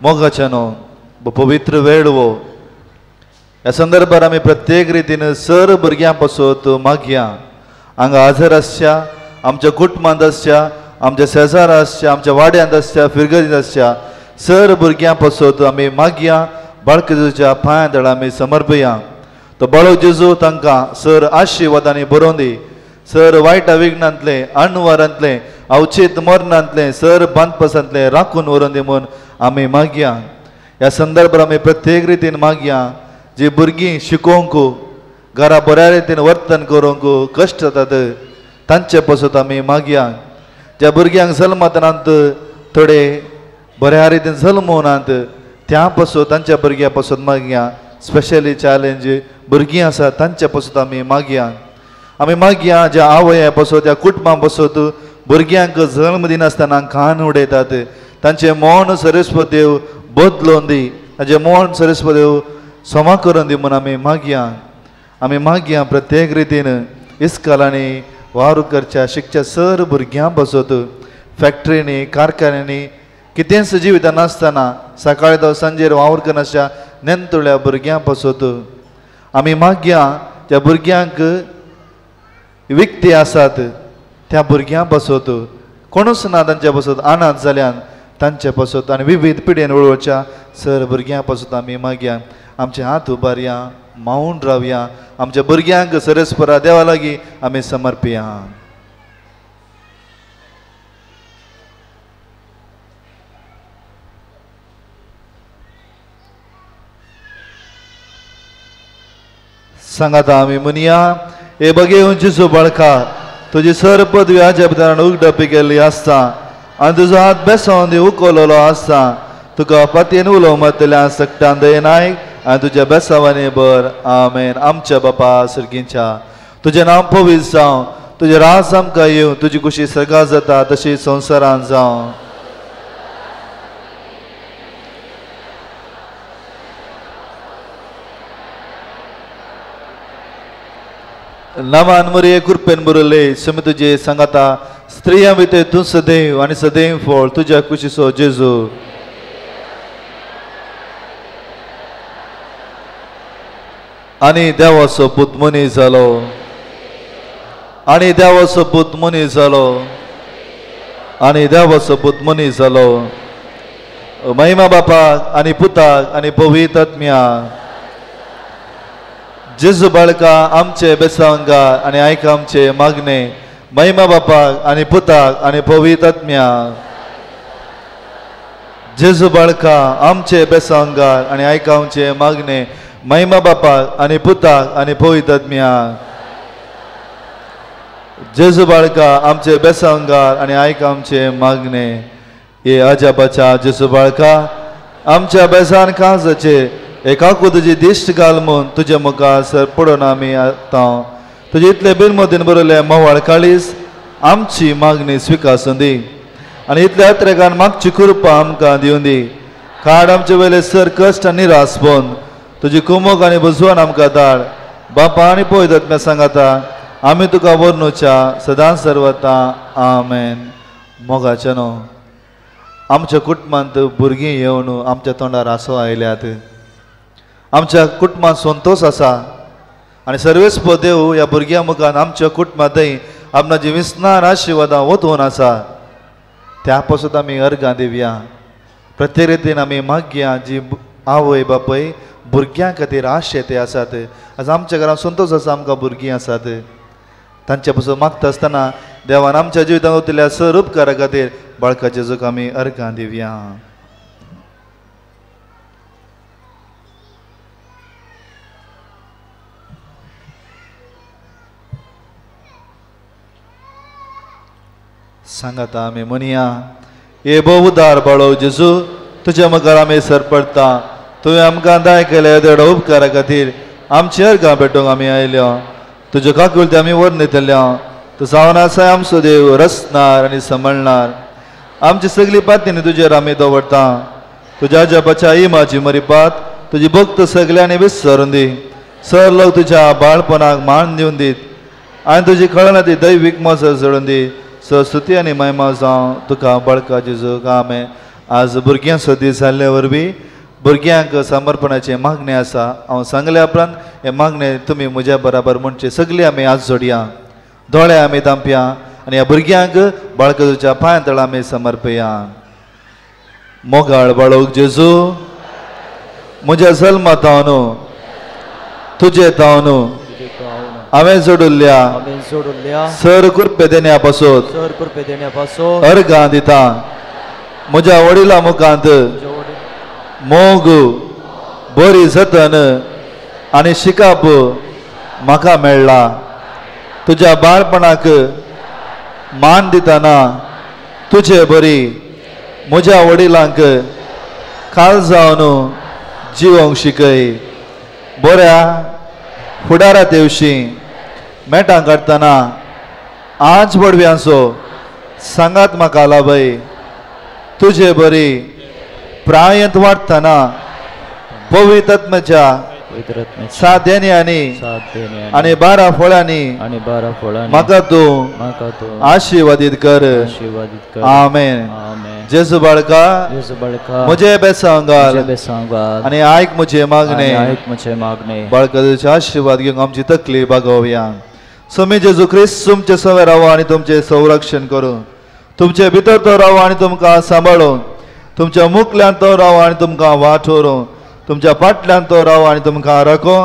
मोगाच्या न्हू पवित्र वेळ वो ह्या संदर्भात आमी प्रत्येक रितीन सर भुरग्यां पासून मागया हांगा हजर आसच्या आमच्या कुटुंबांत आसच्या आमच्या शेजारा आसच्या आमच्या वाड्यांत आसच्या फिरगतींत आसच्या सर भुरग्यां पासून आमी मागया बाळक जेजूच्या पांया तळ आमी समर्पया तो बाळक जेजू तांकां सर आशिर्वादांनी बरोवन दी सर वायटा विघ्नांतले अणवारांतले अवचित मरणांतले सर बांदपासांतले राखून व्हरून दी म्हूण आमी मागया ह्या संदर्भात आमी प्रत्येक रितीन मागया जी भुरगीं शिकोवंक घरा बऱ्या रितीन वर्तन करूंक कश्ट जातात तांचे पासून आमी मागया ज्या भुरग्यांक जल्मातनांत थोडे बऱ्या रितीन जल्मवनात त्या पासून तांच्या भुरग्यां पासून मागया स्पेशली चॅलेंज भुरगीं आसा तांचे पासून आमी मागया ज्या आवया पासून त्या कुटुंबां पासून भुरग्यांक जल्म दिनासतना कान उडयतात तांचे मोन सरस्वदेव बदलोवन दी तांचे मोन सरस्वदेव क्षमा करून दी म्हूण आमी मागया प्रत्येक रितीन इस्कॉलांनी वारूकरच्या शिकच्या सर भुरग्यां पासून फॅक्टरीनी कारखान्यांनी कितेंच जिवितां नासतना सकाळी तो सांजेर वावर करनाच्या नेंतुळ्या भुरग्यां पासून आमी मागया त्या भुरग्यांक विकते आसात त्या भुरग्यां पासून कोणूच ना तांच्या पासून अनाथ जाल्यान तांचे पासून आनी विविध पिढीन वळोवच्या सर भुरग्यां पासून आमी मागया आमचे हात उबारया मावून रावया आमच्या भुरग्यांक सरस्परा देवा लागीं आमी समर्पया सांगाता आमी म्हणया हे बगे उंचीचो बाळका तुजी सर पदवी अजबदारान उगडपी केल्ली आसता आनी तुजो हात बेसोन दी उखललो आसता तुका पतीन उलोव मातल्या सक्तान दयनायक आनी तुज्या बेसावांनी बर आमेन आमच्या बापा सर्गींच्या तुजें नांव पवित्र जावं तुजें राज आमकां येवं तुजी कुशी सगा जाता तशी संवसारांत जावं नामान मरिये कृपेन बरयले समी तुजे सांगाता स्त्रियां भितर तूं सदैव आनी सदैव फळ तुज्या कुशीचो जेजू आनी देवाचो पूत मनीस जालो आनी देवाचो पूत मनीस जालो आनी देवाचो पूत मनीस जालो महिमा बापाक आनी पुताक आनी पवित्र आत्म्याक जेजू बाळका आमचे बेसांगार आनी आयका आमचे मागणे महिमा बापाक आनी पुताक आनी पवित्र आत्म्याक जेजू बाळका आमचे बेसांगार आनी आयका आमचे मागणे महिमा बापाक आनी पुताक आनी पवित्र आत्म्याक जेजू बाळका आमचे बेसांगार आणि आयक आमचे मागणे ये अजाबाच्या जेजू बाळका आमच्या बेसान कांसाचे एकाकू तुजी दिश्ट घाल म्हूण तुजे मुखार सर पडून आमी आता तुजे इतले बिनमतीन बरयले मोवाळ काळीस आमची मागणी स्विकासून दी आनी इतल्या अत्रेकान मागची कृपा आमकां दिवन दी काड आमचे वेले सर कश्ट आनी निराश पोवन तुजी कुमोग आनी बुजवान आमकां धाड बापा आनी पळयतात मे सांगाता आमी तुका वर्णुच्या सदां सर्वता आमेन मोगाचे न्हू आमच्या कुटुंबांत भुरगीं येवन आमच्या तोंडार आसो आयल्यात आमच्या कुटुंबांत संतोष आसा आनी सर्वेस्प देव ह्या भुरग्यां मुखार आमच्या कुटुंबांतय आपणाची विस्नार आशिर्वादां वतून आसा त्या पासून आमी अर्गां दिवया प्रत्येक रितीन आमी मागया जी आवय बापय भुरग्यां खातीर आशे ते आसात आज आमच्या घरांत संतोष आसा आमकां भुरगीं आसात तांचे पासून मागता आसतना देवान आमच्या जिवितांत उरलेल्या सर उपकारा खातीर बाळका जेजूक आमी अर्गां दिवया सांगाता आमी म्हणया हे भोव उदार बाळो जेजू तुज्या मुखार आमी सरपडटा तुवें आमकां दाय केल्या देडा उपकारा खातीर आमची अर्गां भेटोवंक आमी आयल्या तुज्या काकुलते आमी वर्णितल्या तूं जावन आसा आमचो देव रचणार आनी सांबाळणार आमची सगळी पातींनी तुजेर आमी दवरता तुज्या जपाच्या इमाची मरिपात तुजी भक्त सगळ्यांनी विसरून दी सर लोक तुज्या बाळपणाक मान दिवन दीत आनी तुजी कळना ती दैवीक मोसर सोडून दी स्तुती आनी महिमा जावं तुका बाळका जेजूक आमेन आज भुरग्यां दीस जाल्ले वरवीं भुरग्यांक समर्पणाचे मागणे आसा हांव सांगल्या उपरांत हे मागणे तुमी म्हज्या बराबर म्हणचे सगळी आमी आज जोडया दोळे आमी तांपया आनी ह्या भुरग्यांक बाळकाच्या पांया तळ आमी समर्पया मोगाळ बाळोक जेजू म्हज्या जल्मात न्हू तुजे न्हू हांवें जोडुल्ल्या सर कृपे देण्या पासून अर्गां दिता म्हज्या वडिलां मुखांत मोग बरी जतन आनी शिकाप म्हाका मेळ्ळा तुज्या बाळपणाक मान दितना तुजे बरी म्हज्या वडिलांक काल जावन जिवंक शिकय बऱ्या फुडारात येवशी मेटां काडटना आज पडव्यांचो सांगात म्हाका लाभय तुजे बरी प्रायंत वाडटना पवित्रात्म्याच्या साध्यानी आनी 12 फळांनी म्हाका तूं आशिर्वादीत कर आमेन जेजू बाळका म्हजे बेसांगाल आनी आयक म्हजे मागणे बाळकाचे आशिर्वाद घेवंक आमची तकली बागोवया समी जेजू ख्रिस्त तुमचे सवे रावो आनी तुमचे संरक्षण करूं तुमचे भितर तो रावो आनी तुमकां सांबाळूं तुमच्या मुखल्यान तो रावो आनी तुमकां वाठोरूं तुमच्या फाटल्यान तो रावो आनी तुमकां राखो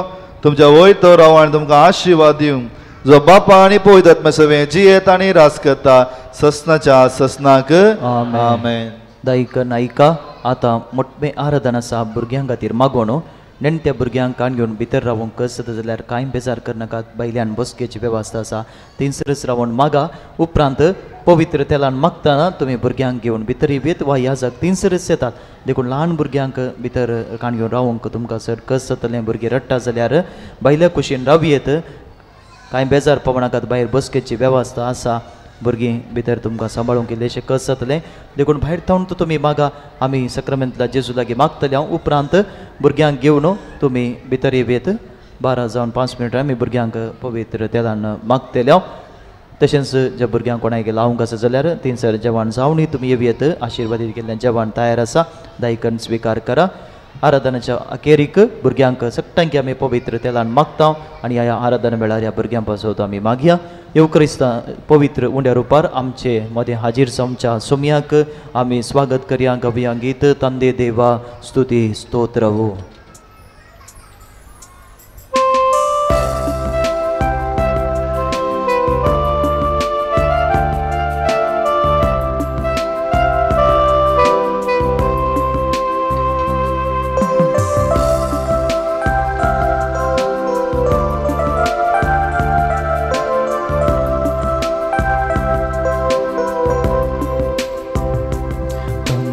तुमच्या वयर तो रावो आनी तुमकां आशिर्वाद दिवं जो बापा आनी पवित्र आत्म्या सवे जियेत आनी रास करता ससनाच्या ससनाक आमेन दायिकन आयका आतां मोठमें आराधन आसा भुरग्यां खातीर मागोवन नेणट्या भुरग्यांक कान घेवन भितर रावूंक कसत जाल्यार कांय बेजार करनाकात भायल्यान बसकेची वेवस्था आसा थिंसरच रावून मागा उपरांत पवित्र तेलान मागतना तुमी भुरग्यांक घेवन भितर येत वा ह्या जाग थिंसरच येतात देखून ल्हान भुरग्यांक भितर कान घेवन रावूंक तुमकां सर कस जातलें भुरगीं रडटा जाल्यार भायल्या कुशीन रावयेत कांय बेजार पावनाकात भायर बसकेची वेवस्था आसा भुरगीं भितर तुमकां सांबाळूंक इल्लेशें कस जातलें देखून भायर थावन तुमी मागा आमी सक्रामेंतला जेजू लागीं मागतले उपरांत भुरग्यांक घेवन तुमी भितर येत 12 जावन 5 मिनटां आमी भुरग्यांक पवित्र तेलान मागतले तशेंच ज्या भुरग्यांक कोणाक लावंक आसा जाल्यार थिंसर जेवण जावनूय तुमी येवयेत आशिर्वादीत केल्लें जेवण तयार आसा दायकन स्विकार करा आराधनाच्या अखेरीक भुरग्यांक सट्टांकी आमी पवित्र तेलान मागता आनी ह्या आराधना वेळार ह्या भुरग्यां पासत आमी मागया येवक्रिस्तां पवित्र उंड्या रुपार आमचे मदें हाजीर जावच्या सोम्याक आमी स्वागत करया गवया गीत तंदे देवा स्तुती स्तोत्र हो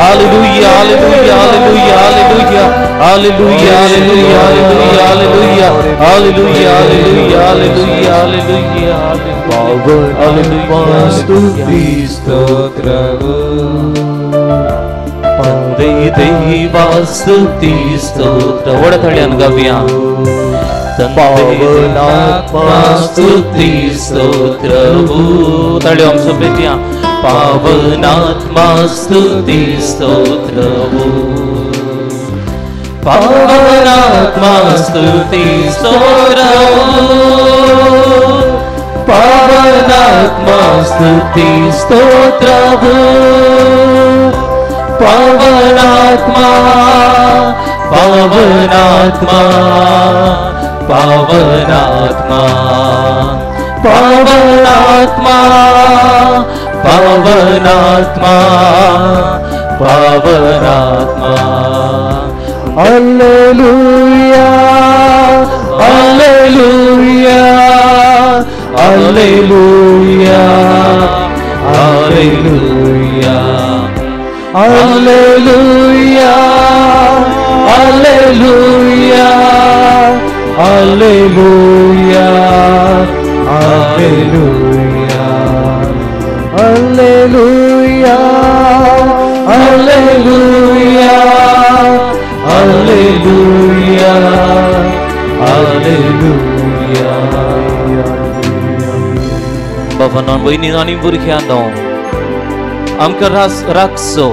Hallelujah, hallelujah, hallelujah, hallelujah, hallelujah, hallelujah, hallelujah, hallelujah, hallelujah, hallelujah, hallelujah, hallelujah, ಸ್ತುತಿ ಸ್ತೋತ್ರವು ತಂದೆ ದೈವ ಸ್ತುತಿ ಸ್ತೋತ್ರ ಒಡತಳಿ ಅನ್ಗವ್ಯ ಪಾವನಾತ್ಮ ಸ್ತುತಿ ಸ್ತೋತ್ರವು ತಳಿ ಅಂಶ ಪ್ರೀತಿಯ ಪಾವನಾತ್ಮ ಸ್ತುತಿ ಸ್ತೋತ್ರವು ಪಾವನಾತ್ಮ ಸ್ತುತಿ ಸ್ತೋತ್ರವು ಪಾವನಾತ್ಮ ಸ್ತುತಿ ಸ್ತೋತ್ರವು ಪಾವನಾತ್ಮ ಪಾವನಾತ್ಮ ಪಾವನಾತ್ಮ ಪಾವನಾತ್ಮ ಪಾವನಾತ್ಮ ಪಾವನಾತ್ಮ Alleluia, Alleluia, Alleluia, Alleluia, Alleluia, Alleluia, Alleluia, Alleluia, Alleluia, Alleluia, Alleluia, Alleluia. Bawanan wini nani burkhiano, amka rakso,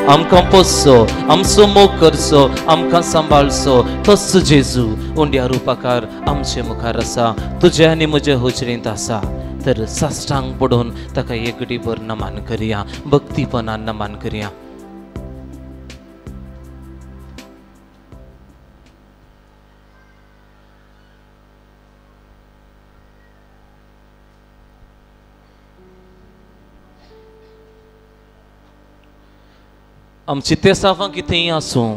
amka posso, amso mokerso, amka sambalso, tosu Jesu, undia rupakar, amche mukarasa, तुझे आणि मुझे होचरीत असा तर साष्टांग पडून ताका एकटीभर नमन करूया भक्तीपणान नमन करूया आमची तेसावां कितेंय आसूं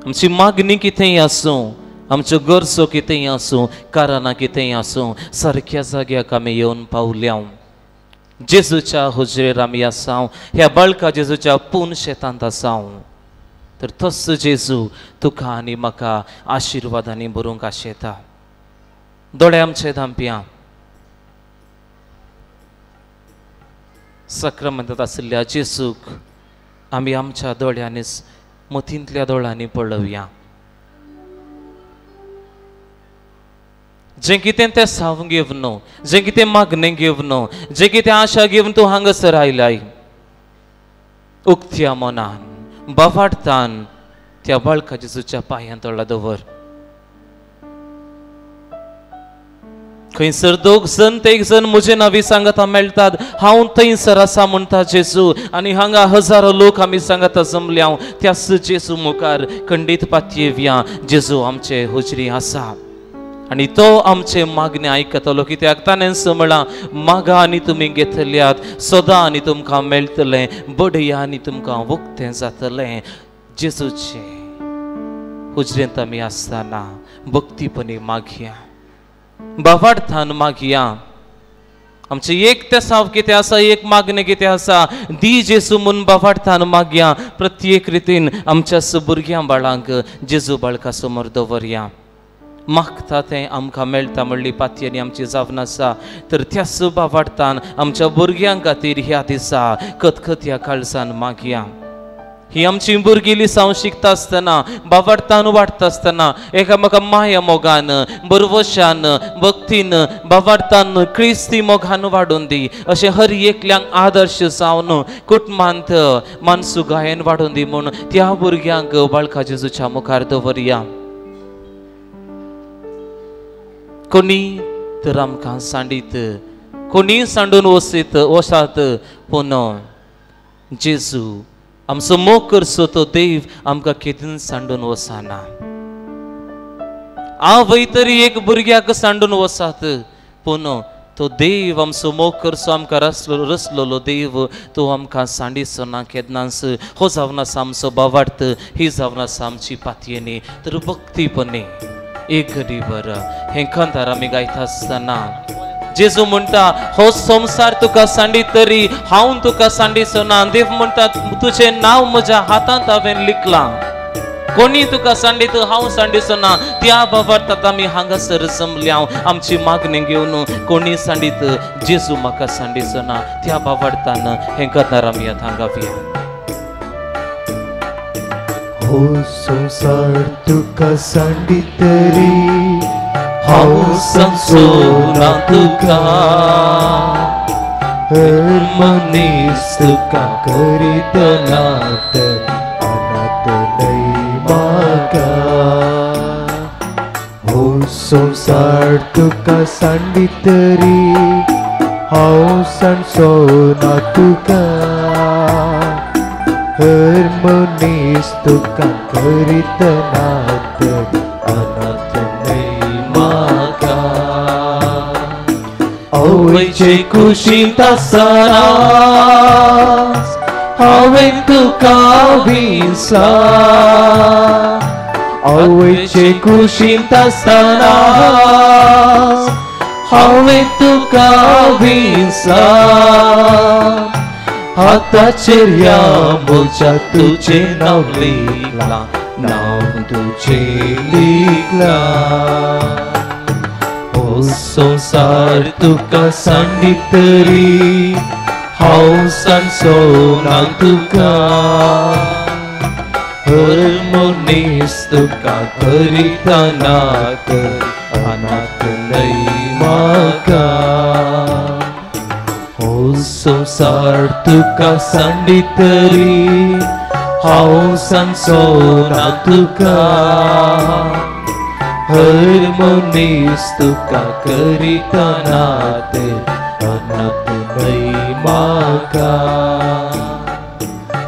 आमची मागणी कितेंय आसूं आमच्यो गरजो कितेंय आसूं कारणां कितेंय आसूं सारक्या जाग्याक आमी येवन पावल्या जेजूच्या हुजरेर आमी आसां ह्या बाळका जेजूच्या पूर्ण शेतांत आसां तर तसो जेजू तुका आनी म्हाका आशिर्वादांनी भरूंक आशेता दोळे आमचे धांप्या सक्रामेंतांत आशिल्ल्या जेजूक आमी आमच्या दोळ्यांनी मतींतल्या दोळ्यांनी पळोवया जे कितें तें साव घेवन जे कितें मागणें घेवन जे कितें आशा घेवन तूं हांगासर आयलाय उक्त्या मनान बावाडतान त्या बाळका जेजूच्या पांयां तळा दवर खंयसर दोग जण तेग जण म्हजे नांवी सांगता मेळटात हांव थंयसर आसा म्हणटा जेजू आनी हांगा हजारो लोक आमी सांगता जमल्या त्याच जेजू मुखार खंडीत पातयेवया जेजू आमचे हुजरी आसा आणि तो आमचे मागणे आयकतलो कित्याक ताणें म्हळां मागा आनी तुमी घेतल्यात सोदा आनी तुमकां मेळटलें बडया आनी तुमकां उक्तें जातलें जेजूचे हुजरेंत आमी आसतना भक्तीपणी मागया बावार्थान मागया आमचे एक ते साव कितें आसा एक मागणें कितें आसा दी जेजू म्हूण बावार्थान मागया प्रत्येक रितीन आमच्या भुरग्यां बाळांक जेजू बाळका समोर दवरया मागता तें आमकां मेळटा म्हणली पातयेनी आमची जावन आसा तर त्याच बावार्थान आमच्या भुरग्यां खातीर ह्या दिसा खतखत्या काळजान मागया ही आमची भुरगीं लिसांव शिकता आसतना बावार्थान वाडटा आसतना एकामेका माया मोगान बरवशान भक्तीन बावार्थान क्रिस्ती मोगान वाडून दी अशें हर एकल्यांक आदर्श जावन कुटुंबांत मानसुगायेन वाडून दी म्हूण त्या भुरग्यांक बाळका जेजूच्या मुखार दवरया कोणी तर आमकां सांडीत कोणी सांडून वसात पूण जेजू आमचो मोग करचो तो देव आमकां केदीन सांडून वसाना हांव तरी एक भुरग्याक सांडून वसात पूण तो देव आमचो मोग करचो आमकां रचलेलो देव तो आमकां सांडिचो ना केन्नाच हो जावन आसा आमचो बावार्थ ही जावन आसा आमची पातयेनी तर भक्तीपणी एक घडीभर हें खंतार आमी गायता आसतना जेजू म्हणटा हो संसार तुका सांडी तरी हांव तुका सांडिसना. देव म्हणटा तुझे नाव म्हज्या हातांत हांवें लिखलां. कोणी तुका सांडीत हांव सांडिसना. त्या बाबतींत आमी हांगासर जमल्या. आमची मागणी घेवन कोणी सांडीत जेजू म्हाका सांडिसना. त्या बाबतींत हें गतार आमी आतां हांगा हो संसार तुका सांडी तरी हांव सांगसोना तुका. हर मनीस तुका करीत नात अनाथ नाही म्हाका. हो संसार तुका सांडी तरी हांव सांगसोना तुका. हर मनीस तुका करीत नात अनाथ नाही म्हाका. आवयचे कुशींत आसतना हांवें तुका विसला. आवयचे कुशींत आसतना हांवें तुका विसला. हाताचेर या मोच्या तुझें नाव लिखलां. नाव तुझें लिखलां. हो संसार तुका सांडी तरी हांव सांगसोना तुका. हर मनीस तुका करीता नात अनाथ नाही म्हाका. हो संसार तुका सांडी तरी हांव सांगसोना तुका. हर मनीस तुका करीता नात अनाथ नाही म्हाका.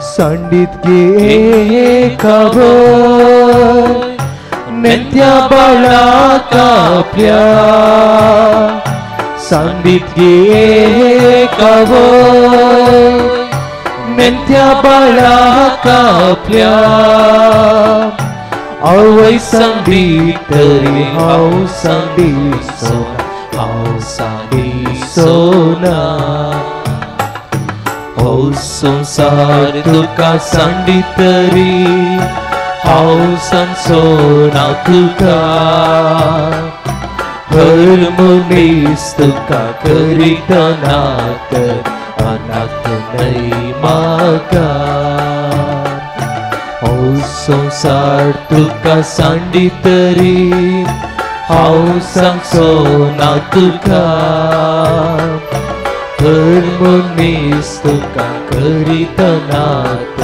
सांडीत घे खबर नेत्या बाळाक आपल्या. सांडीत घे खबर नेत्या बाळाक आपल्या. आवय सांडी तरी हांव सांडिसोना. हांव सांडिसोना. हो संसार तुका सांडी तरी हांव सांगसोना तुका. हर मनीस तुका करीता नात अनाथ नाही म्हाका. हो संसार तुका सांडी तरी हांव सांगसोना तुका. हर मनीस तुका करीता नात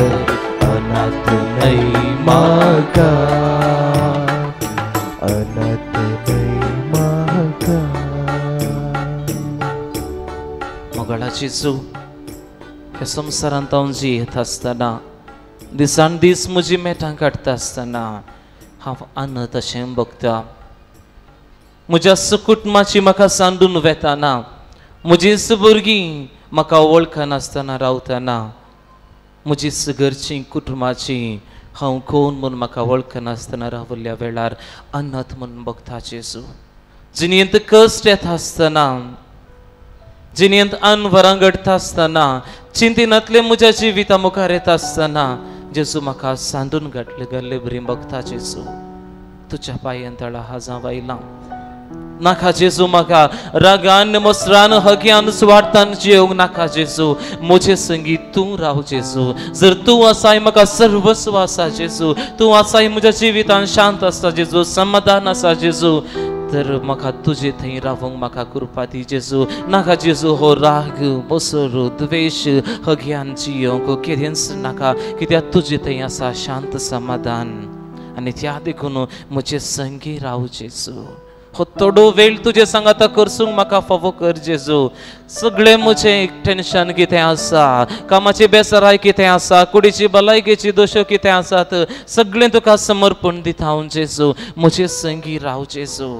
अनाथ नाही म्हाका. अनाथ नाही म्हाका. मोगाळा जेजू ह्या संवसारांत हांव जियेत आसतना दिसान दीस म्हजी मेटां काडटा आसतना हांव अनाथ अशें भोगता. म्हज्या कुटुंबाची म्हाका सांडून वेताना म्हजीच भुरगीं म्हाका वळखनासतना रावतना म्हजी घरचीं कुटुंबाची हांव कोण म्हूण म्हाका वळखनासतना रावल्ल्या वेळार अनाथ म्हणून भोगता जेजू. जिणेंत कश्ट येता आसतना जिणेंत अन्न वरां घडटा आसतना चिंतनांतले म्हज्या जिविता मुखार येता आसतना जेजू म्हाका सांदून घातले बरी भोगता जेजू. तुज्या पांयां तळा हांव आयलां. नाका जेजू म्हाका रागान मोसरान हग्यान स्वार्थान जियोंक नाका जेजू. म्हजे संगी तूं राव जेजू. जर तूं आसाय म्हाका सर्वस्व आसा जेजू. तूं आसाय म्हज्या जिवितान शांत आसा जेजू. समाधान आसा जेजू. तर म्हाका तुजे थंय रावंक म्हाका कृपा दी जेजू. नाका जेजू हो राग मोसर द्वेश हग्यान जियोंक केदेंच नाका. कित्याक तुजे थंय आसा शांत समाधान. आनी त्या देखून म्हजे संगी राव जेजू. हो थोडो वेळ तुजे सांगाता करसूंक म्हाका फावो कर जेजू. सगळे म्हजे टेन्शन कितें आसा, कामाची बेसराय कितें आसा, कुडीची भलायकेची दोशो कितें आसात, सगळें तुका समर्पण दिता हांव जेजू. म्हजे संगी राव जेजू.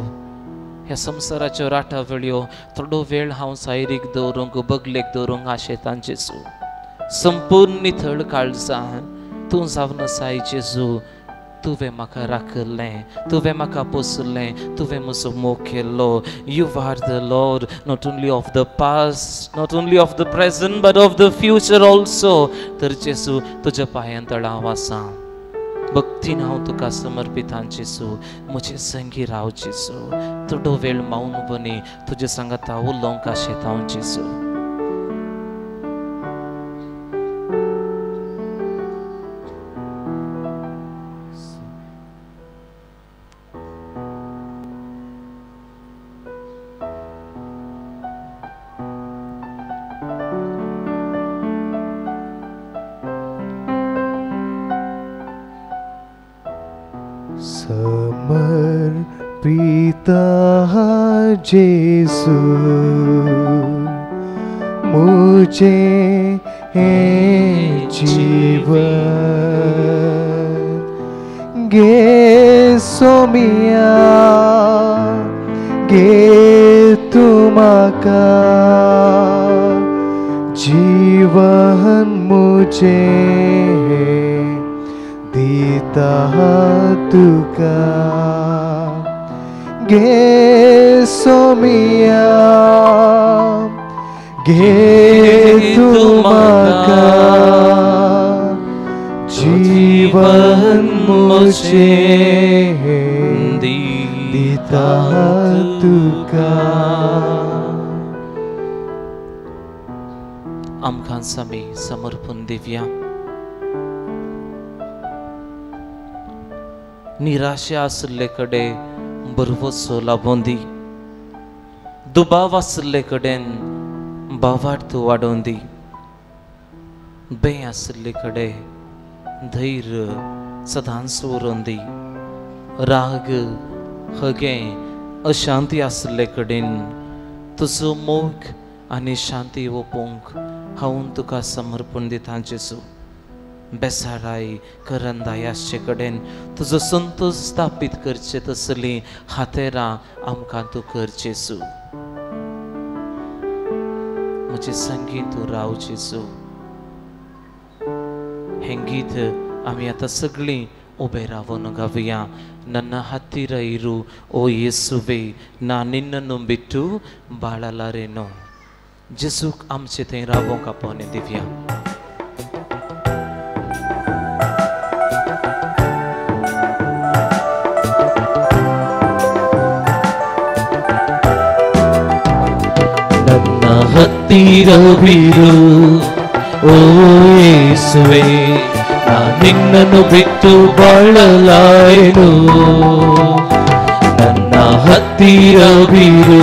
ह्या संवसाराच्यो राटा वेळ्यो थोडो वेळ हांव सायरीक दवरूंक बगलेक दवरूंक आशेतां जेजू. संपूर्ण नितळ काळजान तूं जावन आसाय जेजू. तुवें म्हाका राखलें, तुवें म्हाका पोसलें, तुवें म्हजो मोग केलो. You are the lord, not only of the past, not only of the present, but of the future also. तर जेजू तुज्या पांयां तळा हांव आसां. भक्तीन हांव तुका समर्पितां जेजू. म्हजे संगी राव जेजू. थोडो वेळ मौनपणी तुजे सांगात हांव उलोवंक आशेता जेजू. समर्पिता जेसु मुझे है जीवन गे सोमिया गे तुमका जीवन मुझे दीता तुका गे सोमिया गे तुमका जीवन मुझे दीता तुका. आमकां समी समर्पण दिवया. निराशे आसले कडेन बरवसो लाभोवन दी. दुबाव आसले कडेन बावाट तूं वाडोवन दी. बे आसले कडेन धैर्य सदांच उरोवन दी. राग हगे अशांती आसले कडेन तुजो मोग आनी शांती ओपोवंक हांव तुका समर्पण दिता जेजू. बेसाराय करंदाय आसचे कडेन तुजो संतोष स्थापीत करचे तसली हातेरां आमकां तूं कर जेजू. म्हजे संगीत तूं राव जेजू. हें गीत आमी आतां सगळीं उबे रावून गावया. ನನ್ನ ಹತ್ತಿರ ಇರು ಓ ಯೇಸುವೆ, ನಾ ನಿನ್ನನ್ನು ಬಿಟ್ಟು ಬಾಳಲಾರೆನು. जेजूक आमचे थंय रावोंक आपोवन दिवया. ನನ್ನ ಹತ್ತಿರವಿರು ಓ ಯೇಸುವೆ, ನಾ ನಿನ್ನನ್ನು ಬಿಟ್ಟು ಬಾಳಲಾರೆನು. ನನ್ನ ಹತ್ತಿರವಿರು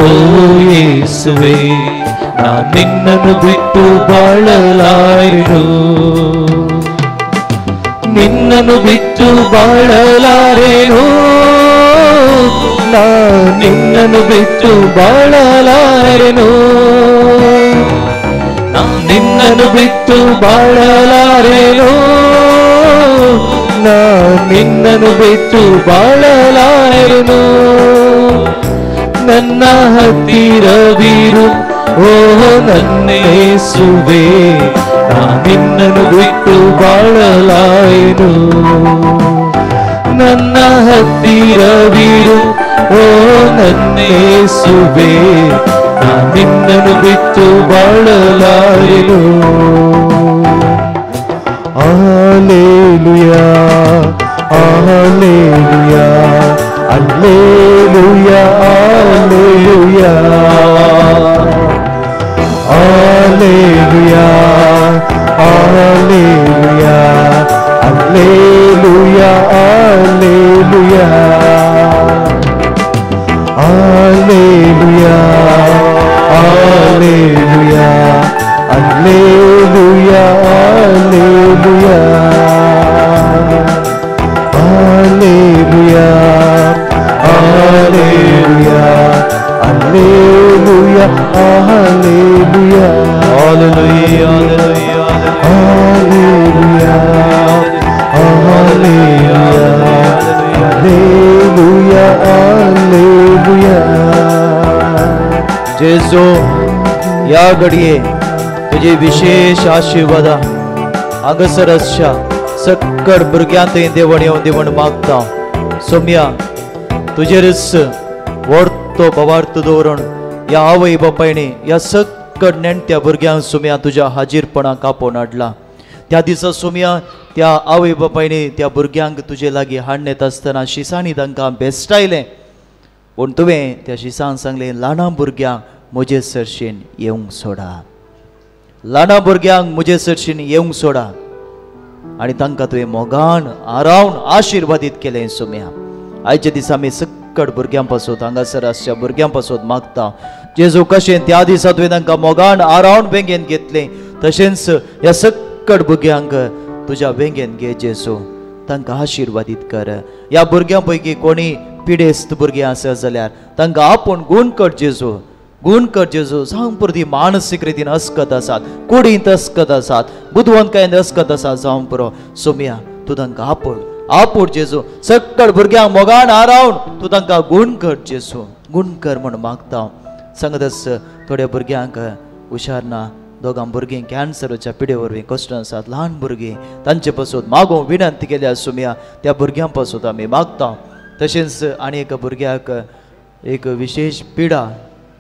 ಓ ಯೇಸುವೆ, ನಾ ನಿನ್ನನ್ನು ಬಿಟ್ಟು ಬಾಳಲಾರೆನು. ನಿನ್ನನ್ನು ಬಿಟ್ಟು ಬಾಳಲಾರೆನು, ನಾ ನಿನ್ನನ್ನು ಬಿಟ್ಟು ಬಾಳಲಾರೆನು. ನಾ ನಿನ್ನನ್ನು ಬಿಟ್ಟು ಬಾಳಲಾರೆನು, ನಾ ನಿನ್ನನ್ನು ಬಿಟ್ಟು ಬಾಳಲಾರೆನು. ನನ್ನ ಹತ್ತಿರವಿರು ಓ ನನ್ನ ಯೇಸುವೆ, ನಾ ನಿನ್ನನ್ನು ಬಿಟ್ಟು ಬಾಳಲಾರೆನು. ನನ್ನ ಹತ್ತಿರವಿರು ಓ ನನ್ನ ಯೇಸುವೆ, ನಾ ನಿನ್ನನ್ನು ಬಿಟ್ಟು ಬಾಳಲಾರೆನು. Alleluia, Alleluia, Alleluia, Alleluia, Alleluia, Alleluia, Alleluia, Alleluia, Alleluia, Alleluia, Alleluia, Alleluia, Alleluia, Alleluia, Alleluia, Alleluia, Alleluia, Alleluia, Alleluia, Alleluia. जेजू या घडये तुझे विशेष आशीर्वाद हांगासर आसच्या सकट भुरग्यांत देवण येवन दी म्हण मागता सोम्या तुजेरच व्हडतो भवार्थ दवरून ह्या आवय बापायनी ह्या सकट नेणट्या भुरग्यांक सोम्या तुज्या हाजीरपणाक कापोवन हाडला त्या दिसा सोम्या त्या आवय बापायनी त्या भुरग्यांक तुजे लागीं हाडून येता आसतना शिसांनी तांकां बेश्टायलें पूण तुवें त्या शिसान सांगलें ल्हाना भुरग्यांक म्हजे सरशेन येवंक सोडा ल्हाना भुरग्यांक म्हजे सरशेन येवंक सोडा आनी तांकां तुवें मोगान आरावन आशिर्वादीत केलें सोम्या आयच्या दिसा आमी सकट भुरग्यां पासून हांगासर आसच्या भुरग्यां पासून मागता जेजू कशें त्या दिसा तुवें तांकां मोगान आरावन वेंगेन घेतलें तशेंच ह्या सकट भुरग्यांक तुज्या वेंगेन घे जेजू तांकां आशिर्वादीत कर ह्या भुरग्यां पैकी कोणी पिडेस्त भुरगीं आसत जाल्यार तांकां आपूण गूण कर जेजू जावं पुरती मानसीक रितीन अस्कत आसात कुडींत अस्कत आसात बुदवंतकायेंत अस्कत आसात जावं पुरो सोम्या तूं तांकां आपूण जेजू सकट भुरग्यांक मोगान आरावन तूं तांकां गूण कर जेजू गूण कर म्हण मागता सांगत थोड्या भुरग्यांक हुशार ना दोगां भुरगीं कॅन्सराच्या पिडे वरवीं कश्ट आसात ल्हान भुरगीं तांचे पासून मागोवंक विनंती केल्या सोम्या त्या भुरग्यां पासून आमी मागता तशेंच आनी एका भुरग्याक एक विशेष पिडा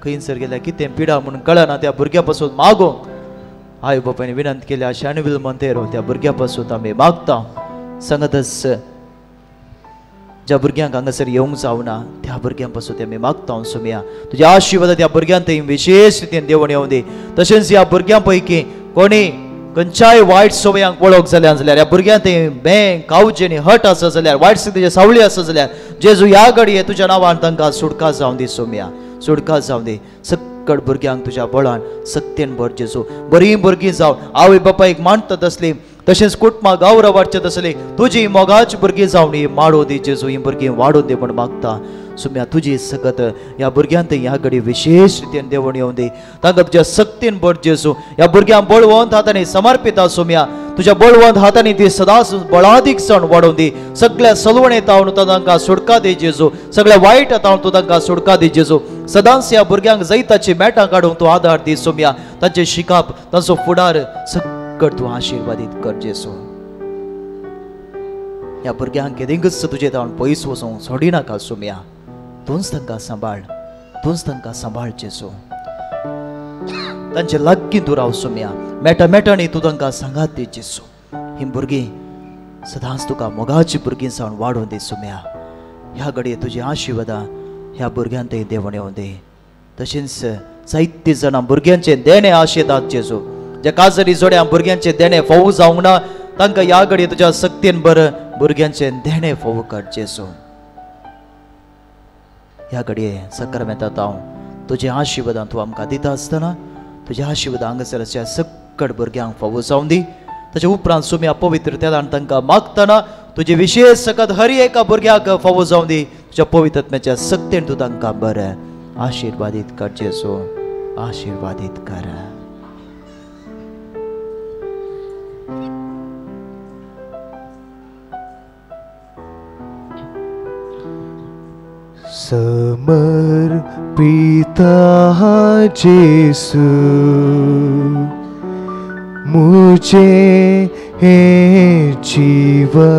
खंयसर गेल्यार कितें पिडा म्हणून कळना त्या भुरग्या पासून मागोवंक आवय बापायनी विनंती केल्या शाणविल मंतेरो त्या भुरग्या पासून आमी मागता सांगतच ज्या भुरग्यांक हांगासर येवंक जावना त्या भुरग्यां पासून आमी मागता सोम्या तुज्या आशिर्वाद त्या भुरग्यांक विशेष रितीन देवण येवं दी तशेंच ह्या भुरग्यां पैकी कोणी खंयच्याय वायट सवयांक वळख जाल्यार ह्या भुरग्यांक बँक कावचे न्ही हट आसा जाल्यार वायट स्थितीचे सावळी आसा जाल्यार जेजू ह्या घडये तुज्या नांवान तांकां सुटका जावं दी सोम्या सुटका जावं दी सकट भुरग्यांक तुज्या बळान सत्येन भर जेजू बरीं भुरगीं जावन आवय बापायक मांडटात आसली तशेंच कुटुंबां गौरव वाडचें आसली तुजी मोगाची भुरगीं जावन ही माडो दी जेजू ही भुरगीं वाडोवन दी म्हण मागता सोम्या तुजी सकत ह्या भुरग्यांक ह्या घडी विशेष रितीन देवण येवं दी तांकां तुज्या सक्तीन भर जेजू ह्या भुरग्यांक बळवंत हातांनी समर्पिता सोम्या तुज्या बळवंत हातांनी ती सदांच बळादीक सण वाडोवन दी सगळ्या सलवणे तावन तूं तांकां सुटका दी जेजू सगळ्या वायट तावन तूं तांकां सुटका दी जेजू सदांच ह्या भुरग्यांक जैताची मेटां काडूंक तूं आदार दी सोम्या तांचें शिकाप तांचो फुडार सकट तूं आशिर्वादीत कर जेजू ह्या भुरग्यांक केदेंगच तुजे तावन पयस वचोंक सोडिनाका सोम्या तूंच तांकां सांबाळ जेजू तांचे लागीं तूं राव सोम्या मेटांनी तूं तांकां सांगात दी जेजू ही भुरगीं सदांच तुका मोगाची भुरगीं जावन वाडोवन दी सोम्या ह्या घडये तुजी आशिर्वादां ह्या भुरग्यांत देवण येवं दी तशेंच जायतीं जाणां भुरग्यांचे देणे आशेतात जेजू ज्या काजरी जोड्या भुरग्यांचे देणे फावू जावंक ना तांकां ह्या घडये तुज्या सक्तीन बर भुरग्यांचे देणे फावू कर जेजू ह्या घडये सक्रामेंतांत हांव तुजे आशिर्वादां तूं आमकां दिता आसतना तुज्या आशिर्वादां हांगासर आसच्या सकट भुरग्यांक फावो जावं दी ताचे उपरांत सोम्या पवित्र तेलान तांकां मागतना तुजे विशेष सकत हर एका भुरग्याक फावो जावं दी तुज्या पवित्रत्म्याच्या सक्तीन तूं तांकां बरें आशिर्वादीत कर जेजू आशिर्वादीत कर समर्पिता जेसु मुझे हे जीवन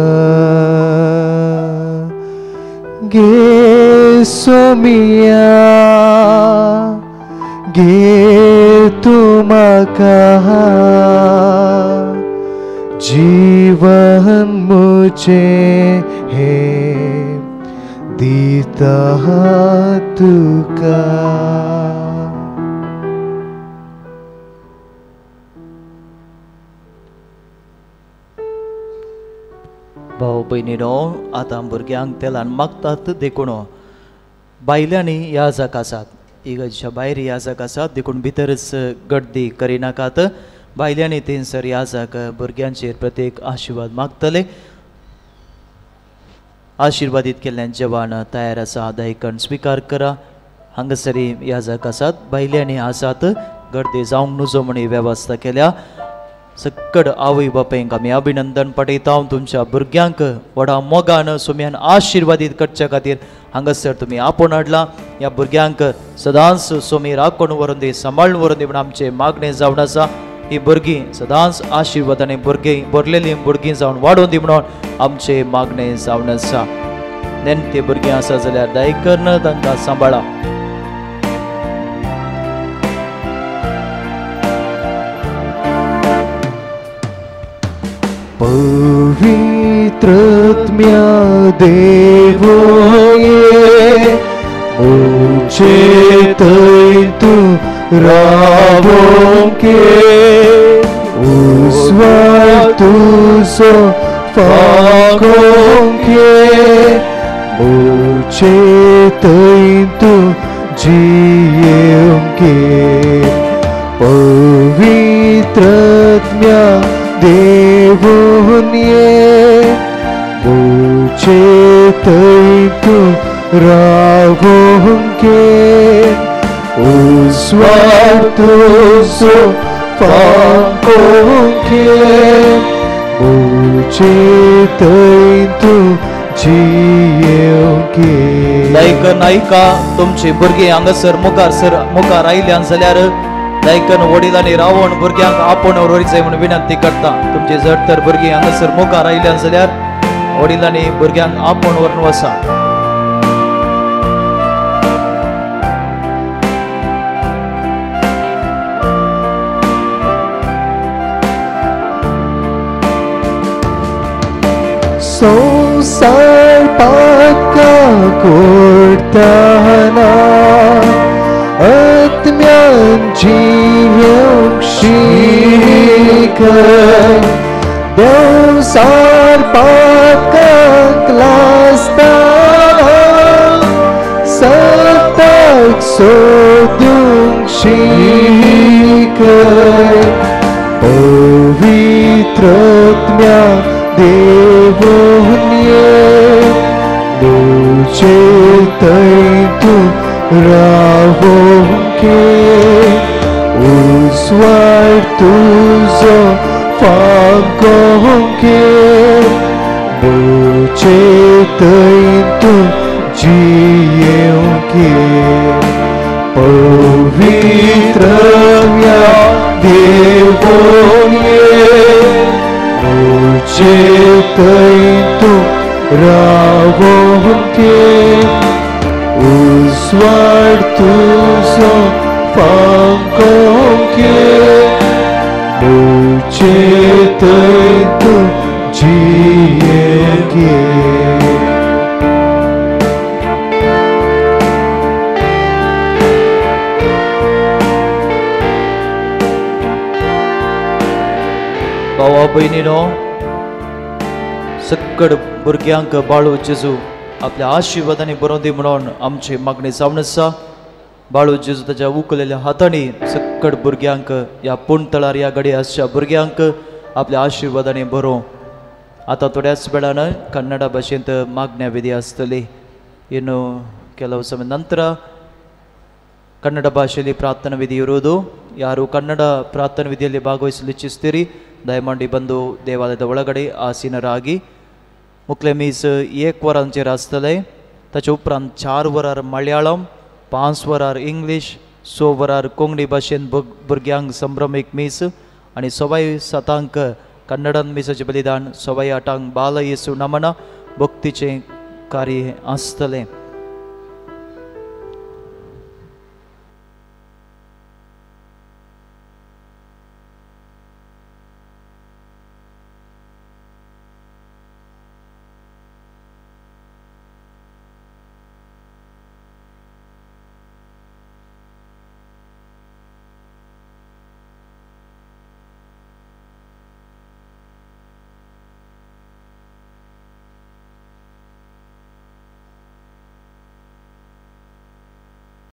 गे सोमिया गे तुमका जीवन मुझे हे दीता तुका भाऊ भयणीनो आतां भुरग्यांक तेलान मागतात देखून बायल्यांनी याजक आसात इगर्जेच्या भायर याजक आसात देखून भितरच गर्दी करिनाकात बायल्यांनी थंयसर याजक भुरग्यांचेर प्रत्येक आशिर्वाद मागतले आशिर्वादीत केल्ल्यान जेवण तयार आसा दायकण स्विकार करा हांगासरी याजक आसात बायल्यांनी आसात गर्दी जावंक नजो म्हणी वेवस्था केल्या सकट आवय बापायंक आमी अभिनंदन पटयता तुमच्या भुरग्यांक व्हडा मोगान सोम्यान आशिर्वादीत करच्या खातीर हांगासर तुमी आपोवन हाडला ह्या भुरग्यांक सदांच सोमी राखून व्हरून दी सांबाळून व्हरून दी म्हण आमचें मागणें जावन आसा ही भुरगीं सदांच आशिर्वादाने भरलेली भुरगीं जावन वाडोवन दी म्हणून आमचे मागणे जावन आसा. नेणटे भुरगीं आसा जाल्यार दय करून तांकां सांबाळा. पवित्रत्म्या देवोये मुझे तै तू रावोंके उस्वार तुझो फाकोंके मुझे तै तू जियोंके पवित्रत्म्या देवोन्ये मुझे तै तू रावोंके उस्वार तुझो फाकोंके मुझे तै तू जियोंके. दायकन ऐका तुमची भुरगीं हांगासर मुखार आयल्यान जाल्यार दायकन वडिलांनी रावण भुरग्यांक आपोवन व्हरचें म्हणून विनंती करता. तुमची जर तर भुरगीं हांगासर मुखार आयल्यान जाल्यार वडिलांनी भुरग्यांक आपोवन व्हरून वचा. संसार पाका कोर्ताना आत्म्यान जियोंक शिकय देवसार पाकाक लासताना सताक सोदूंक शिकय पवित्रत्म्या देवोन्ये मुझे तै तू रावोंके उस्वार तुझो फाकोंके मुझे तै तू जियोंके पवित्रम्या देवोन्ये मुझे तै तू रावोंके उस्वार तुझो फाकोंके मुझे तै तू जियोंके. भावा भयणीनो, सकड भुरग्यांक बाळू जेजू आपल्या आशिर्वादांनी बरोवन दी म्हणून आमचे मागणी जावन आसा. बाळू जेजू ताच्या उखलेल्या हातांनी सकड भुरग्यांक ह्या पुणतळार ह्या घडी आसच्या भुरग्यांक आपल्या आशिर्वादांनी बरोव. आतां थोड्याच वेळान कन्नड भाशेंत मागण्या विधी आसतली. ಇನ್ನು ಕೆಲವು ಸಮಯ ನಂತರ ಕನ್ನಡ ಭಾಷೆಯಲ್ಲಿ ಪ್ರಾರ್ಥನಾ ವಿಧಿ ಇರುವುದು. ಯಾರು ಕನ್ನಡ ಪ್ರಾರ್ಥನಾ ವಿಧಿಯಲ್ಲಿ ಭಾಗವಹಿಸಲು ಇಚ್ಛಿಸ್ತೀರಿ ದಯಮಾಡಿ ಬಂದು ದೇವಾಲಯದ ಒಳಗಡೆ ಆಸೀನರಾಗಿ. मुखले मीस 1 वरांचेर आसतले. ताचे उपरांत 4 वरार मल्याळम, 5 वरार इंग्लीश, 6 वरार कोंकणी भाशेन भुरग्यांक संभ्रमीक मीस आनी 7:15 कन्नडान मिसाचें बलिदान, 8:15 बाल येसू नमन भक्तीचें कार्य आसतलें.